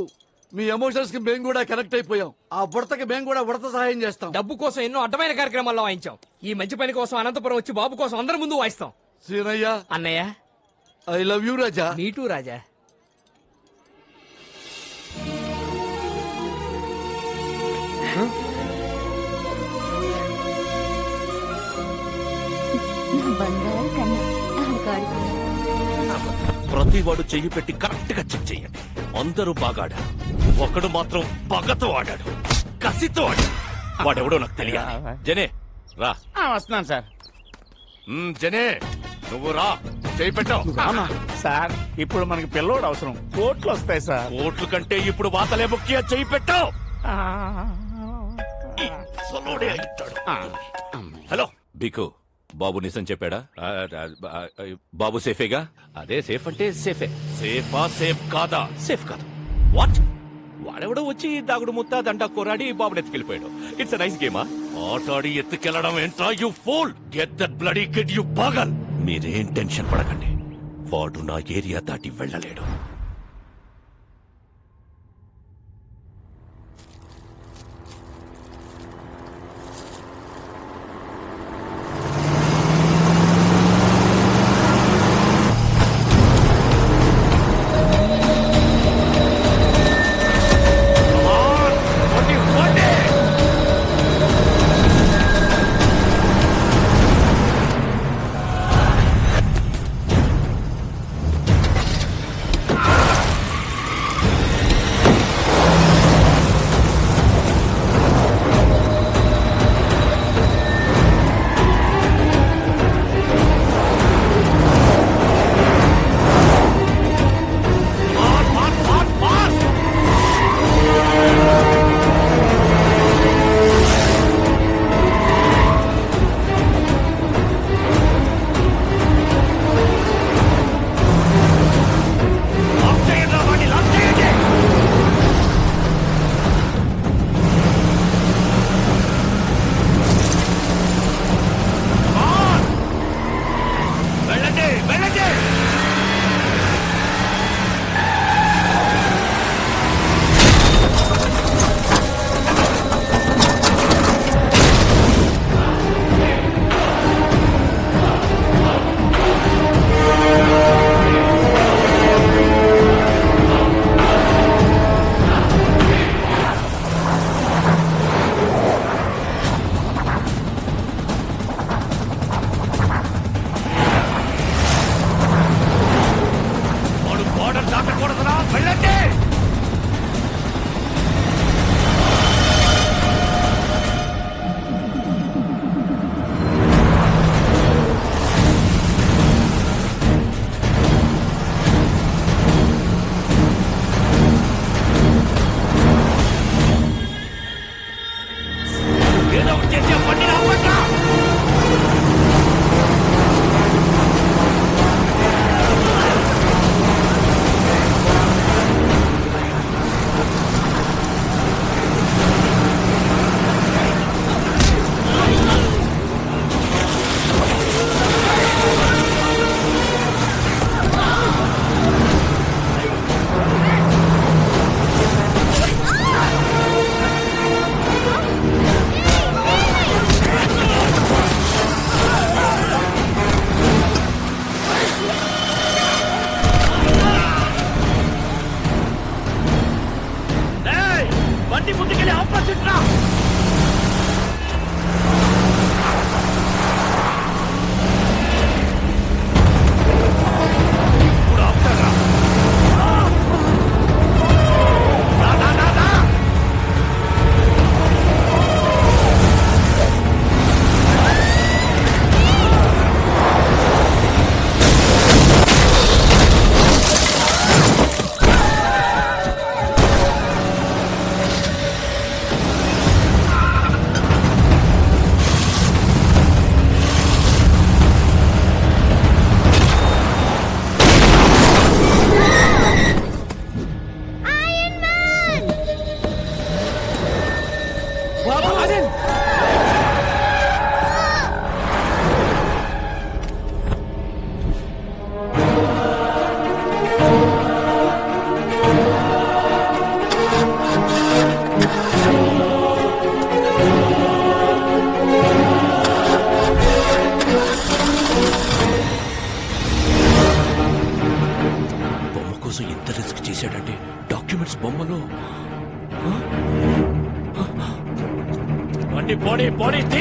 మీ ఎమోషన్స్ కి మేము కూడా కనెక్ట్ అయిపోయాం. ఆ ఉడతకి మేము కూడా ఉడత సహాయం చేస్తాం. డబ్బు కోసం ఎన్నో అడ్డమైన కార్యక్రమాల్లో వాయించాం. ఈ మంచి పని కోసం అనంతపురం వచ్చి బాబు కోసం అందరి ముందు వాయిస్తాం. సీనయ్య, అన్నయ్య, ఐ లవ్ యూ రాజా. నీటూ రాజా. బంగారు కన్నా ఆడుకోడు. ప్రతి వాడు చెయ్యి పెట్టి కరెక్ట్ గా చెక్ చేయండి. అందరూ బాగా ఆడారు, ఒకడు మాత్రం పగతో ఆడాడు, కసితో ఆడాడు. వాడెవడో నాకు తెలియాలి. జనే రా. వస్తున్నాను సార్. జనే నువ్వు రా, చెయ్యి పెట్టావు. సార్ ఇప్పుడు మనకి పిల్లోడు అవసరం, కోట్లు వస్తాయి సార్. కోట్లు కంటే ఇప్పుడు వాతలే ముఖ్య. చెయ్యి పెట్టావు. హలో బికు, బాబు నిజం చెప్పాడా? బాబు సేఫేగా? అదే సేఫ్ అంటే సేఫే. సేఫా సేఫ్ కాదా? సేఫ్ కాదు. వాట్? వాడెవడో వచ్చి దాగుడు ముత్తా దండా కోరాడి బాబుని ఎత్తుకెళ్ళిపోయాడు. It's nice గేమా? ఆటాడి ఎత్తుకెళ్లడం ఏంట్రా you fool? Get that bloody kid you పాగల్. మీరేం టెన్షన్ పడకండి, వాడు నా ఏరియా దాటి వెళ్ళలేడు. పోనీ పోనీ తీ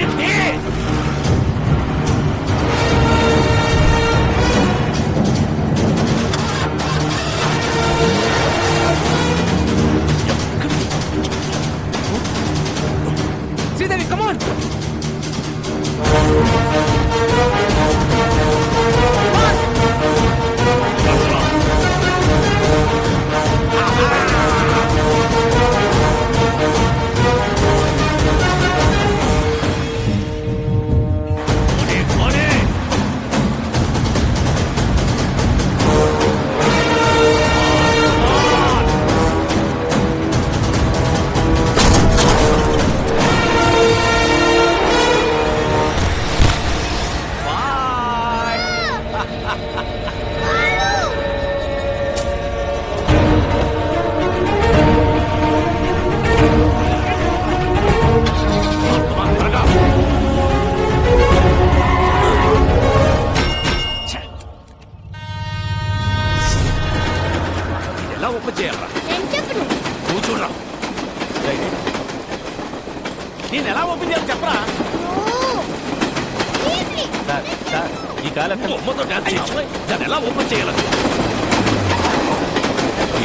సార్ సార్ ఈ కాలం బొమ్మతో డాన్స్ చేయించు దాన్ని ఎలా ఓపెన్ చేయాలి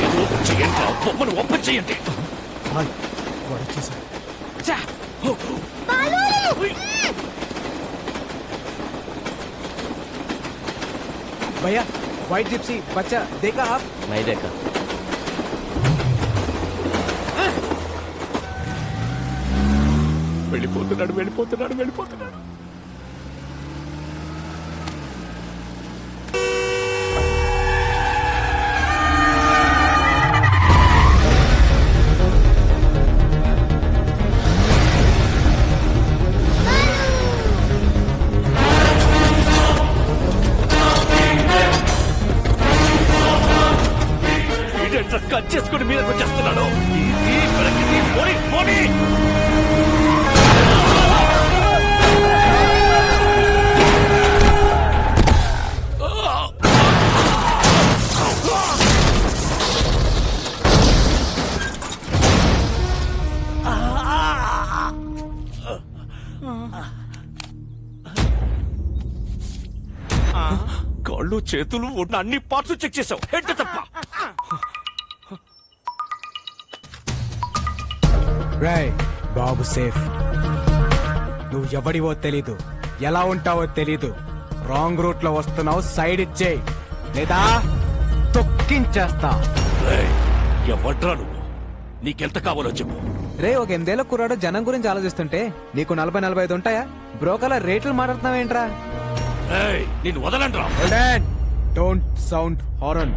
ఏదో ఓపెన్ చేయండి బొమ్మను ఓపెన్ చేయండి भैया व्हाइट जिप्सी बच्चा देखा आप? नहीं देखा. వెళ్ళిపోతున్నాడు. కట్ చేసుకుని మీదకి వచ్చేస్తున్నాడు. కాళ్ళు చేతులు ఉన్న అన్ని పార్ట్స్ చెక్ చేసావు, హెడ్ తప్ప. రాయ్ బాబు సేఫ్. నువ్వు ఎవడివో తెలీదు, ఎలా ఉంటావో తెలీదు. రాంగ్ రూట్ లో వస్తున్నావు, సైడ్ ఇచ్చేయి లేదా తొక్కించేస్తా. ఎవడ్రా నువ్వు? నీకెంత కావాలో చెప్పు. రే ఒక 8 ఏళ్ల కుర్రాడు జనం గురించి ఆలోచిస్తుంటే నీకు 40-45 ఉంటాయా? బ్రోకర్ల రేట్లు మాట్లాడుతున్నావేంట్రా? నేను వదలంట్రా. Don't sound horn.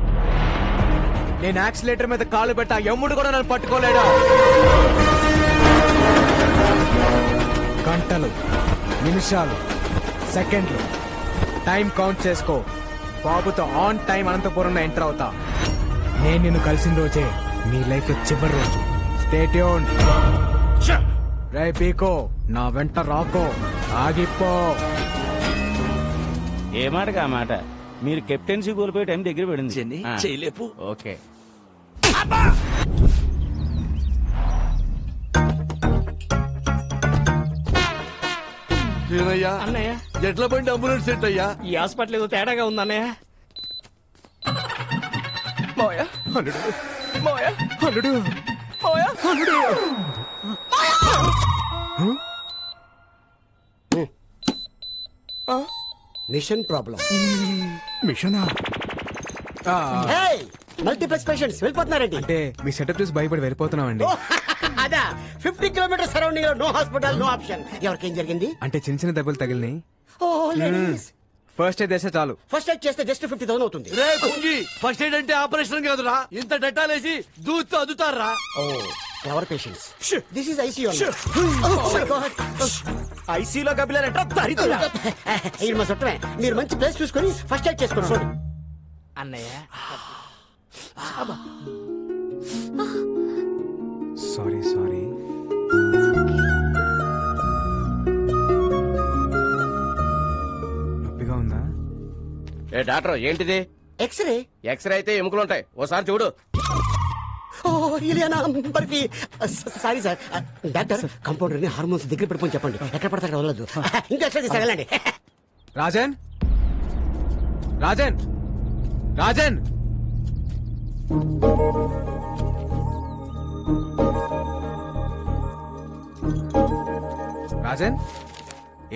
నేను యాక్సిలేటర్ మీద కాలు పెట్టా, ఎమ్ముడు కూడా నన్ను పట్టుకోలేడా. గంటలు, నిమిషాలు, సెకండ్లు టైం కౌంట్ చేసుకో. బాబుతో ఆన్ టైం అనంతపురంలో ఎంటర్ అవుతా. నేను నిన్ను కలిసిన రోజే నీ లైఫ్ లో చివరి రోజు. Stay tuned. రే పీకో, నా వెంట రాకో, ఆగిపో. ఏ మాటగా ఆ మాట. మీరు కెప్టెన్సీ కోల్పోయే టైం దగ్గర పడింది. చేయలేపు. ఓకే. అన్నయ్య ఎట్లా బండి అంబులెన్స్ సెట్ అయ్యా? ఈ హాస్పిటల్ ఏదో తేడాగా ఉంది అన్నయ్య. మోయా అల్లుడు, మోయా అల్లుడు, మోయా అల్లుడు. Mission problem. మిషనా? మల్టీప్లెక్స్ పేషెంట్స్ వెళ్ళిపోతున్నారండి. అంటే మీ సెటప్ చూసి భయపడి వెళ్ళిపోతున్నామండి. అదా 50 కిలోమీటర్ సరౌండింగ్ లో నో హాస్పిటల్, నో ఆప్షన్. ఎవరికేం జరిగింది? అంటే చిన్న చిన్న దెబ్బలు తగిలినాయి. ఫస్ట్ ఎయిడ్ చేస్తే చాలు. ఫస్ట్ ఎయిడ్ చేస్తే జస్ట్ 50,000 అవుతుంది. రే కుంగి, ఫస్ట్ ఎయిడ్ అంటే ఆపరేషన్ కాదురా, ఇంత డెటాలేసి దూతో అదుతారా? ఎవర్ పేషెంట్స్? This is ICU. ఐసీలో కపిలారంట. ఇది మా చుట్టమే. మీరు మంచి ప్లేస్ చూసుకొని ఫస్ట్ ఎయిడ్ చేసుకోండి. అన్నయ్య సారీ సారీ. నొప్పిగా ఉందా? ఏ డాక్టర్ ఏంటిది? ఎక్స్రే. ఎక్స్రే అయితే ఎముకలు ఉంటాయి, ఓసారి చూడు. Sorry sir. డాక్టర్ కంపౌండర్ ని హార్మోన్స్ దగ్గర పెట్టుకొని చెప్పండి, ఎక్కడ పడతాడు వదలదు. ఇంకా ఎక్స్రే తీసుకెళ్ళండి. రాజన్, రాజన్, రాజన్. రాజన్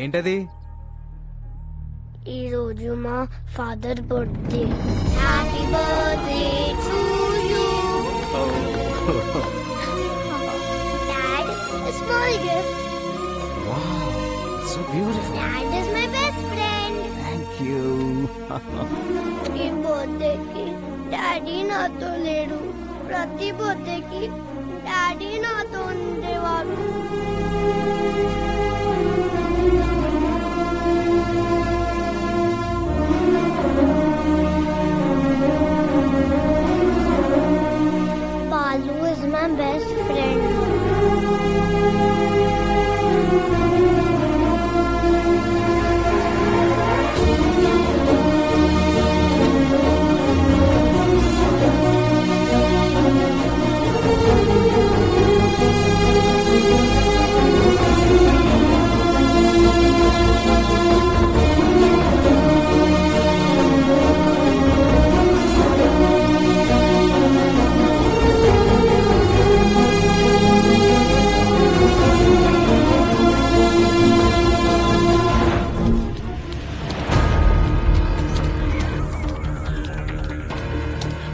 ఏంటది? ఈ రోజు మా father birthday. Happy birthday to you. Dad, a small gift. Wow, so beautiful. Dad is my best friend. Thank you. ఈ బర్త్డేకి డాడీ నాతో లేడు. ప్రతి బర్త్డేకి డాడీ నాతో ఉండేవాడు. Balu is my best friend.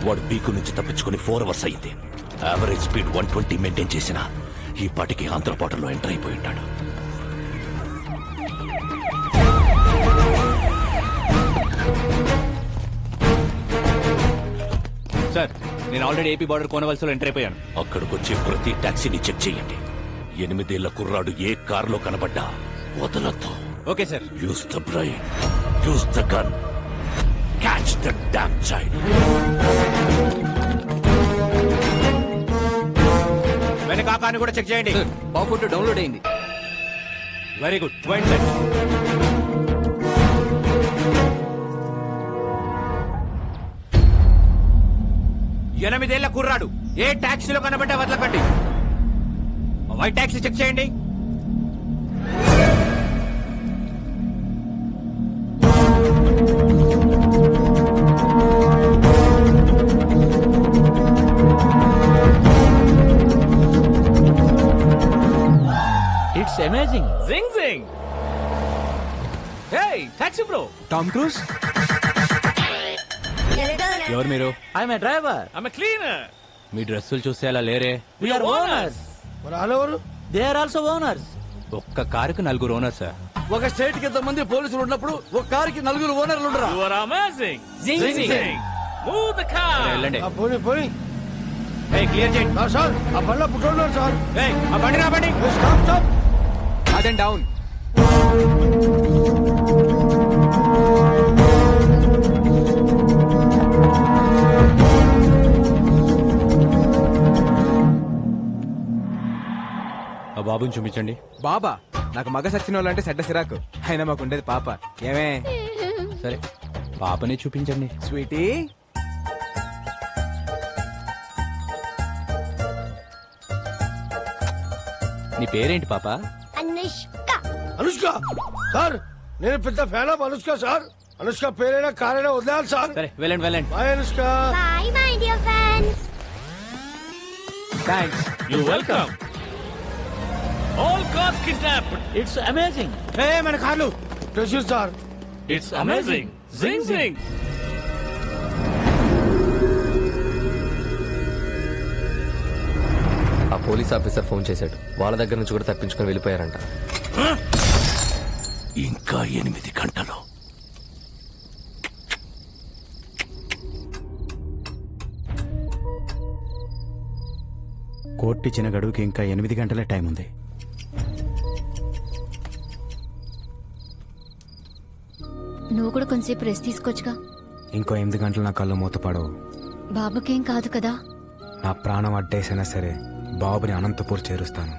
వాడు పీకు నుంచి తప్పించుకుని 4 అవర్స్ అయింది. యావరేజ్ స్పీడ్ 120 మెయింటైన్ చేసిన ఈ పాటికి ఆంధ్రపాటలో ఎంటర్ అయిపోయి ఉంటాడు. సార్, నేను ఆల్రెడీ ఏపీ బార్డర్ కోనవలసలో ఎంటర్ అయిపోయాను. అక్కడికొచ్చే ప్రతి టాక్సీని చెక్ చేయండి. 8 ఏళ్ల కుర్రాడు ఏ కారులో కనబడ్డా వదలొద్దు. Okay sir. Use the brain, use the gun, catch the damn child. వెనక కార్ని కూడా చెక్ చేయండి. బాఫుట్ డౌన్లోడ్ అయింది. Very good. Wait sir. ఎనిమిదేళ్ల కుర్రాడు ఏ టాక్సీలో కనబడ్డా వదలకండి. వైట్ టాక్సీ చెక్ చేయండి. It's amazing. Zing zing. Hey taxi bro. Tom Cruise. ఎవరు మీరు? I'm a driver. I'm a cleaner. మీ డ్రెస్సులు చూస్తే అలా లేరే. We are owners. మరి వాళ్ళెవరు? They are also owners. ఒక్క కారుకు 4 ఓనర్స్ సార్. ఒక స్టేట్ కి ఇంతమంది పోలీసులు ఉన్నప్పుడు ఒక కారుకి 4 ఓనర్లు ఉండరా? You are amazing. Zing zing. Move the car. వెళ్ళండి. పోనీ. క్లియర్ చేయండి. సార్ ఆ బండ్లో పుట్టున్నారు సార్. ఆ బండి నా బండి. స్టాప్. అదే డౌన్. ఆ బాబుని చూపించండి. బాబా? నాకు మగ సచ్చిన వాళ్ళంటే సెడ్డ సిరాకు. అయినా మాకు ఉండేది పాప. ఏమే? సరే పాపని చూపించండి. స్వీటీ, నీ పేరేంటి పాప? అనుష్క. సార్ నేను పెద్ద fan of Anushka sir. Anushka పేరైనా కారైనా వదిలేయాలి సార్. సరే వెళ్ళండి. Bye Anushka. Bye my dear friend. Thanks. You welcome. All cars kidnapped. It's amazing. మన కార్లు. Pressure sir. It's amazing. Zing zing. ఆ పోలీస్ ఆఫీసర్ ఫోన్ చేశాడు. వాళ్ళ దగ్గర నుంచి కూడా తప్పించుకొని వెళ్ళిపోయారంట. ఇంకా 8 గంటలు. కోర్టు ఇచ్చిన గడువుకి ఇంకా 8 గంటలే టైం ఉంది. నువ్వు కూడా కొంచెంసేపు రెస్ట్ తీసుకోవచ్చుగా. ఇంకో 8 గంటలు నా కళ్ళు మూతపడవు. బాబుకేం కాదు కదా? నా ప్రాణం అడ్డేసైనా సరే బాబుని అనంతపూర్ చేరుస్తాను.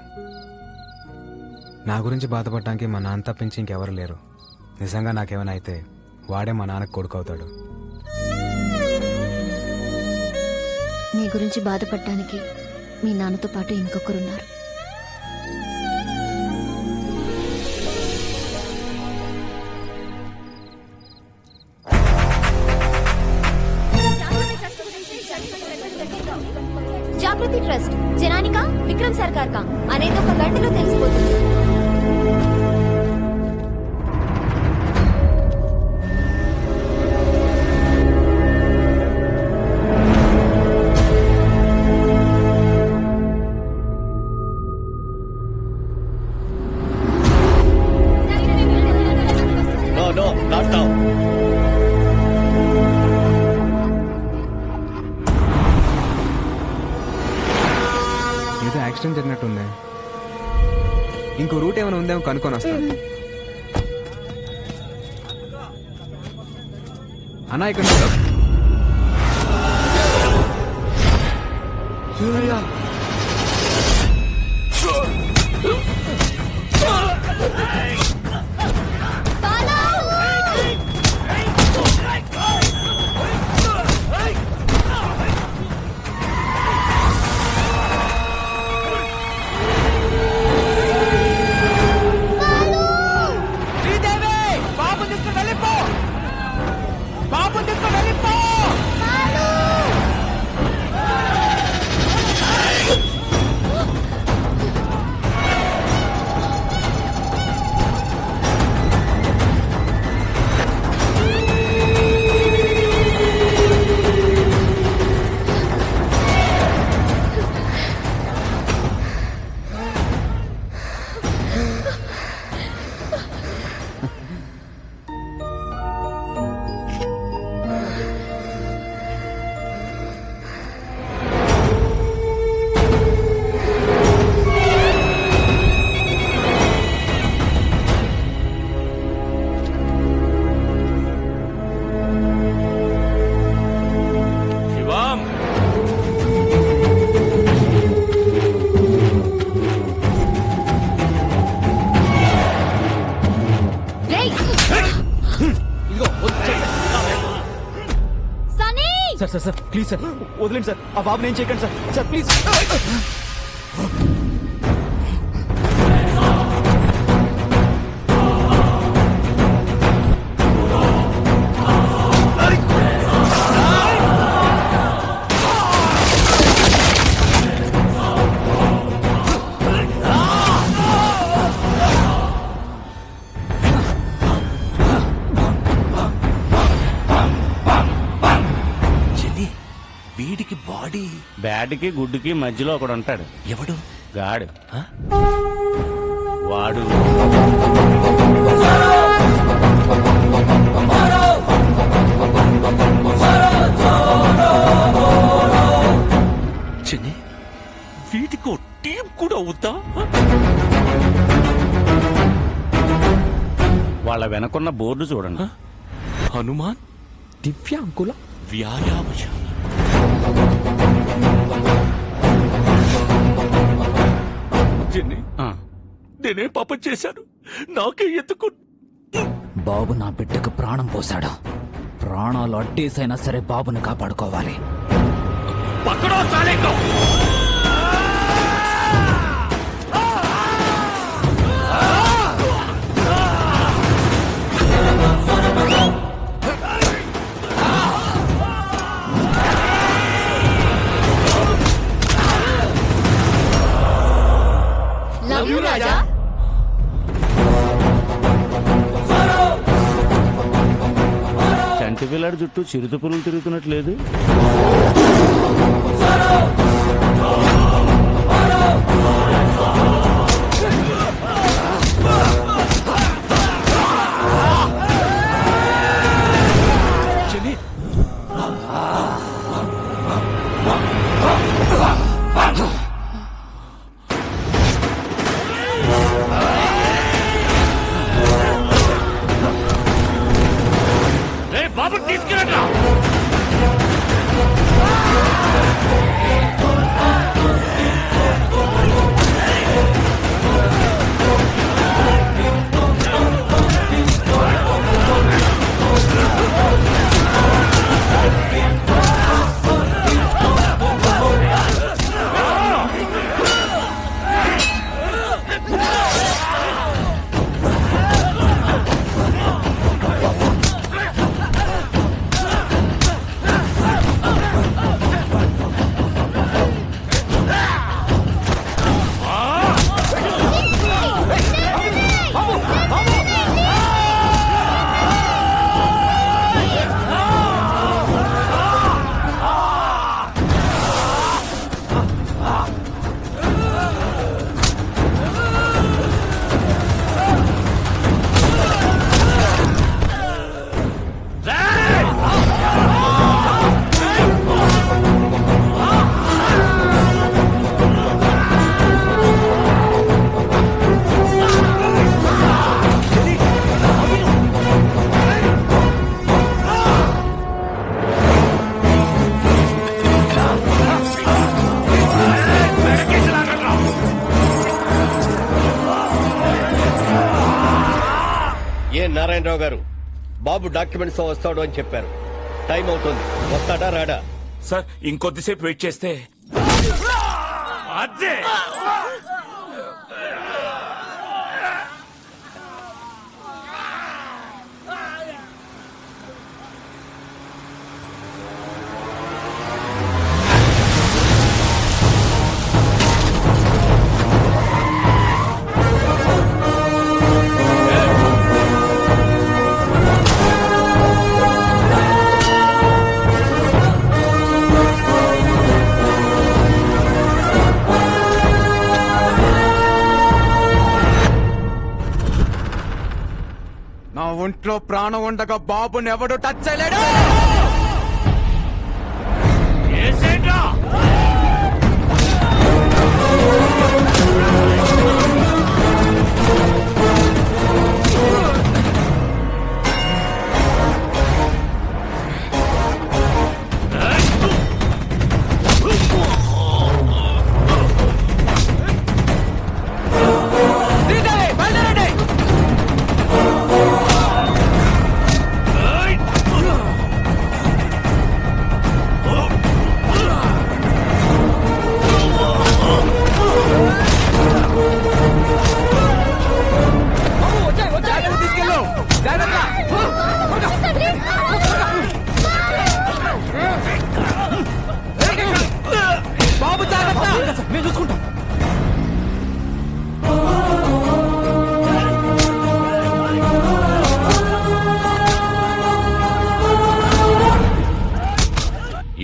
నా గురించి బాధపడటానికి మా నాన్న తప్పించి ఇంకెవరు లేరు. నిజంగా నాకేమైనా అయితే వాడే మా నాన్నకు కొడుకు అవుతాడు. నీ గురించి బాధపడటానికి మీ నాన్నతో పాటు ఇంకొకరున్నారు. జాగృతి ట్రస్ట్ జనానికా విక్రమ్ సర్కార్ కా అనేది ఒక గంటలో తెలిసిపోతుంది. No, not now. ఏదో యాక్సిడెంట్ జరిగినట్టుంది. ఇంకో రూట్ ఏమైనా ఉందేమో కనుక్కొని వస్తాను. అన్నా ఇక్కడ sir sir sir please sir వదిలేండి సార్ ఆ బాబుని ఏం చేయకండి సార్ సార్ ప్లీజ్ వీడికి బాడీ బ్యాడ్కి గుడ్డుకి మధ్యలో ఒకడు ఉంటాడు. ఎవడు? గాడు. వాడు చిన్ని వీటికో టీం కూడా అవుతా? వాళ్ళ వెనకున్న బోర్డు చూడండి. హనుమాన్ దివ్యాంకుల వ్యాయామశాల. చిన్ని నేనే పాపం చేశాను, నాకే ఎందుకు? బాబు నా బిడ్డకు ప్రాణం పోశాడు. ప్రాణాలు అడ్డేసైనా సరే బాబుని కాపాడుకోవాలి. పక్కడో సాలేకో రాజా చంటి పిల్లాడి చుట్టూ చిరుత పులులు తిరుగుతున్నట్లేదు. బాబు తీసుకురండి. నారాయణరావు గారు బాబు డాక్యుమెంట్స్ తో వస్తాడు అని చెప్పారు. టైం అవుతుంది, వస్తాడా రాడా? సార్ ఇంకొద్దిసేపు వెయిట్ చేస్తే అదే ఒంట్లో ప్రాణం ఉండగా బాబుని ఎవడు టచ్ చేయలేడు.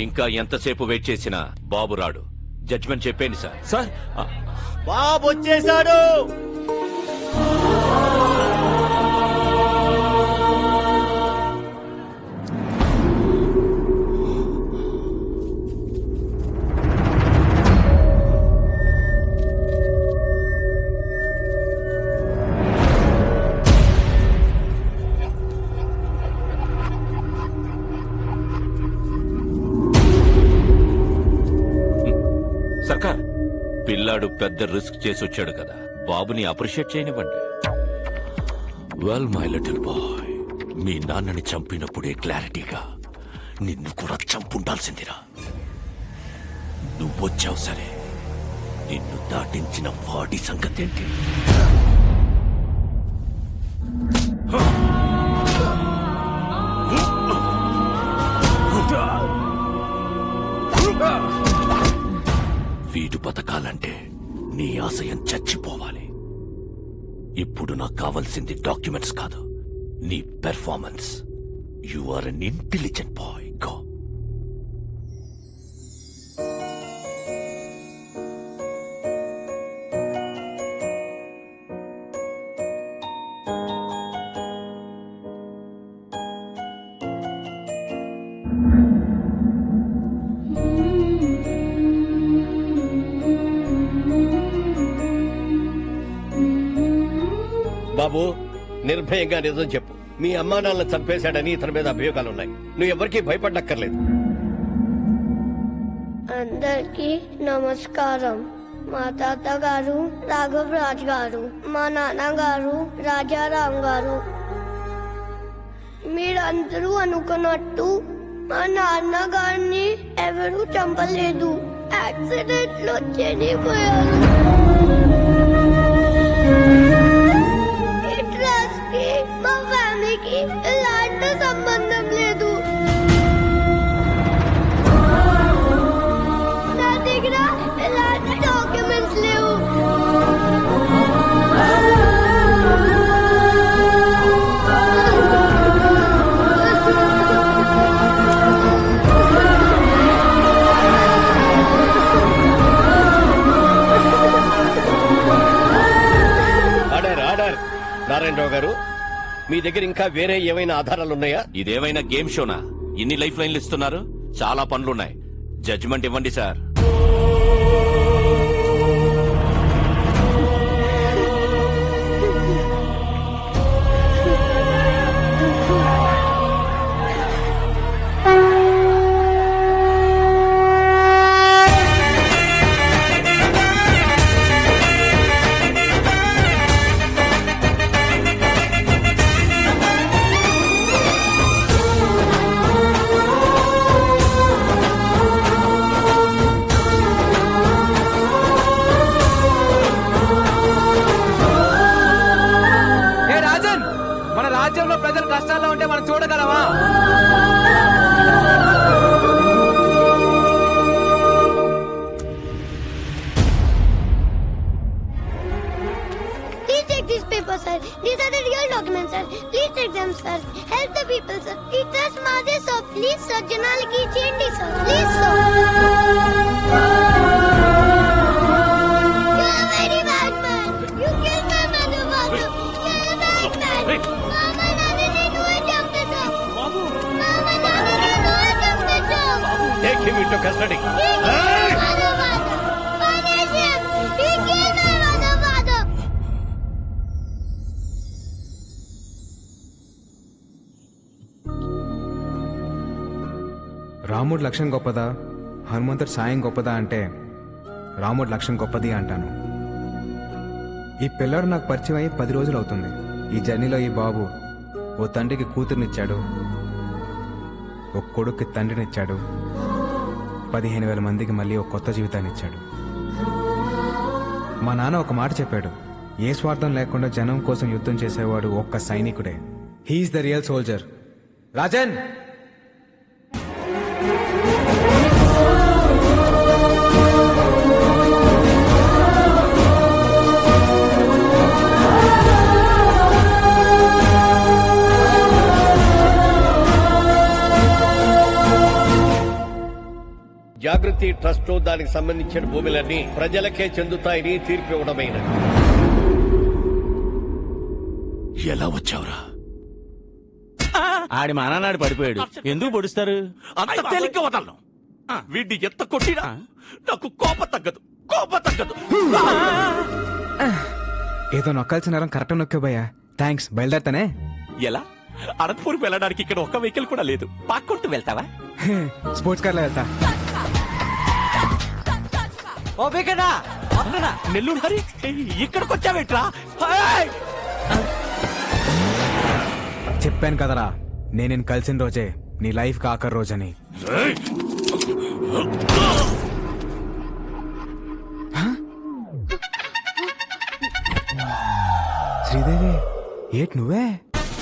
ఇంకా ఎంతసేపు వెయిట్ చేసినా బాబు రాడు. జడ్జిమెంట్ చెప్పేయండి సార్. సార్ బాబు వచ్చేసాడు. సర్కార్, పిల్లాడు పెద్ద రిస్క్ చేసి వచ్చాడు కదా, బాబుని అప్రిషియేట్ చేయనివ్వండి. వెల్ మై లిటిల్ బాయ్, మీ నాన్నని చంపినప్పుడే క్లారిటీగా నిన్ను కూడా చంపుండాల్సిందిరా. నువ్వొచ్చావు సరే, నిన్ను దాటించిన వాడి సంగతేంటి? వీడు బతకాలంటే నీ ఆశయం చచ్చిపోవాలి. ఇప్పుడు నాకు కావాల్సింది డాక్యుమెంట్స్ కాదు, నీ performance. You are unintelligent boy. Go. బాబు, నిర్భయంగా నిజం చెప్పు. మీ అమ్మా నాన్నలను చంపేశాడని ఇతని మీద అభియోగాలున్నాయి. నువ్వు ఎవరికీ భయపడక్కర్లేదు. అందరికీ నమస్కారం. మా తాతగారు రాఘవ్ రాజ్ గారు, మా నాన్నగారు రాజారాం గారు. మీరందరూ అనుకున్నట్టు మా నాన్నగారిని ఎవరూ చంపలేదు. యాక్సిడెంట్ లో చనిపోయారు. మా ఫ్యామిలీకి ఎలాంటి సంబంధం లేదు. నా దగ్గర ఎలాంటి డాక్యుమెంట్స్ లేవు. Order order. నారాయణరావు గారు, మీ దగ్గర ఇంకా వేరే ఏమైనా ఆధారాలున్నాయా? ఇదేమైనా గేమ్ షోనా? ఇన్ని లైఫ్ లైన్లు ఇస్తున్నారు. చాలా పనులున్నాయి. జడ్జిమెంట్ ఇవ్వండి సార్. ప్రజలు కష్టాల్లో ఉంటే మనం చూడగలమా? Please take these papers, sir. These are the real documents, sir. Please take them, sir. Help the people, sir. Please trust Madhe, sir. Please, sir. Janaliki change, sir. Please, sir. You're a very bad man. You killed my mother, father. You're a bad man. Mama, Nani, do it, jump it up. Mama, Nani, do it, jump it up. Take him into custody. He killed my mother, father. Punish him. He killed my mother, father. రాముడి లక్ష్యం గొప్పదా, హనుమంతుడి సాయం గొప్పదా అంటే రాముడి లక్ష్యం గొప్పది అంటాను. ఈ పిల్లాడు నాకు పరిచయం అయ్యి 10 రోజులు అవుతుంది. ఈ జర్నీలో ఈ బాబు ఓ తండ్రికి కూతురునిచ్చాడు, ఓ కొడుక్కి తండ్రినిచ్చాడు, 15,000 మందికి మళ్ళీ ఒక కొత్త జీవితాన్ని ఇచ్చాడు. మా నాన్న ఒక మాట చెప్పాడు, ఏ స్వార్థం లేకుండా జనం కోసం యుద్ధం చేసేవాడు ఒక్క సైనికుడే. He's the real soldier. Rajan, Jagruti trust దానికి సంబంధించిన భూములన్నీ ప్రజలకే చెందుతాయని తీర్పు ఇవ్వడమైనది. ఎలా వచ్చావురా? ఆడి మానాడు పడిపోయాడు. ఎందుకు పొడుస్తారు? అంత తేలిక వదలను. వీడిని ఎంత కొట్టినా నాకు కోపం తగ్గదు. ఏదో నొక్కాల్సిన నరం కరెక్ట్ నొక్కే భయ్యా. థ్యాంక్స్, బయలుదేరతానే. ఎలా? అనంతపూర్కి వెళ్ళడానికి ఇక్కడ ఒక్క వెహికల్ కూడా లేదు. పాక్కుంటూ వెళ్తావా? స్పోర్ట్స్ కార్లో వెళ్తా. నెల్లూరు హరి, ఇక్కడికి వచ్చావేట్రా? చెప్పాను కదరా, నేను కలిసిన రోజే నీ లైఫ్ కి ఆఖరి రోజని. శ్రీదేవి, ఏట్ నువ్వే?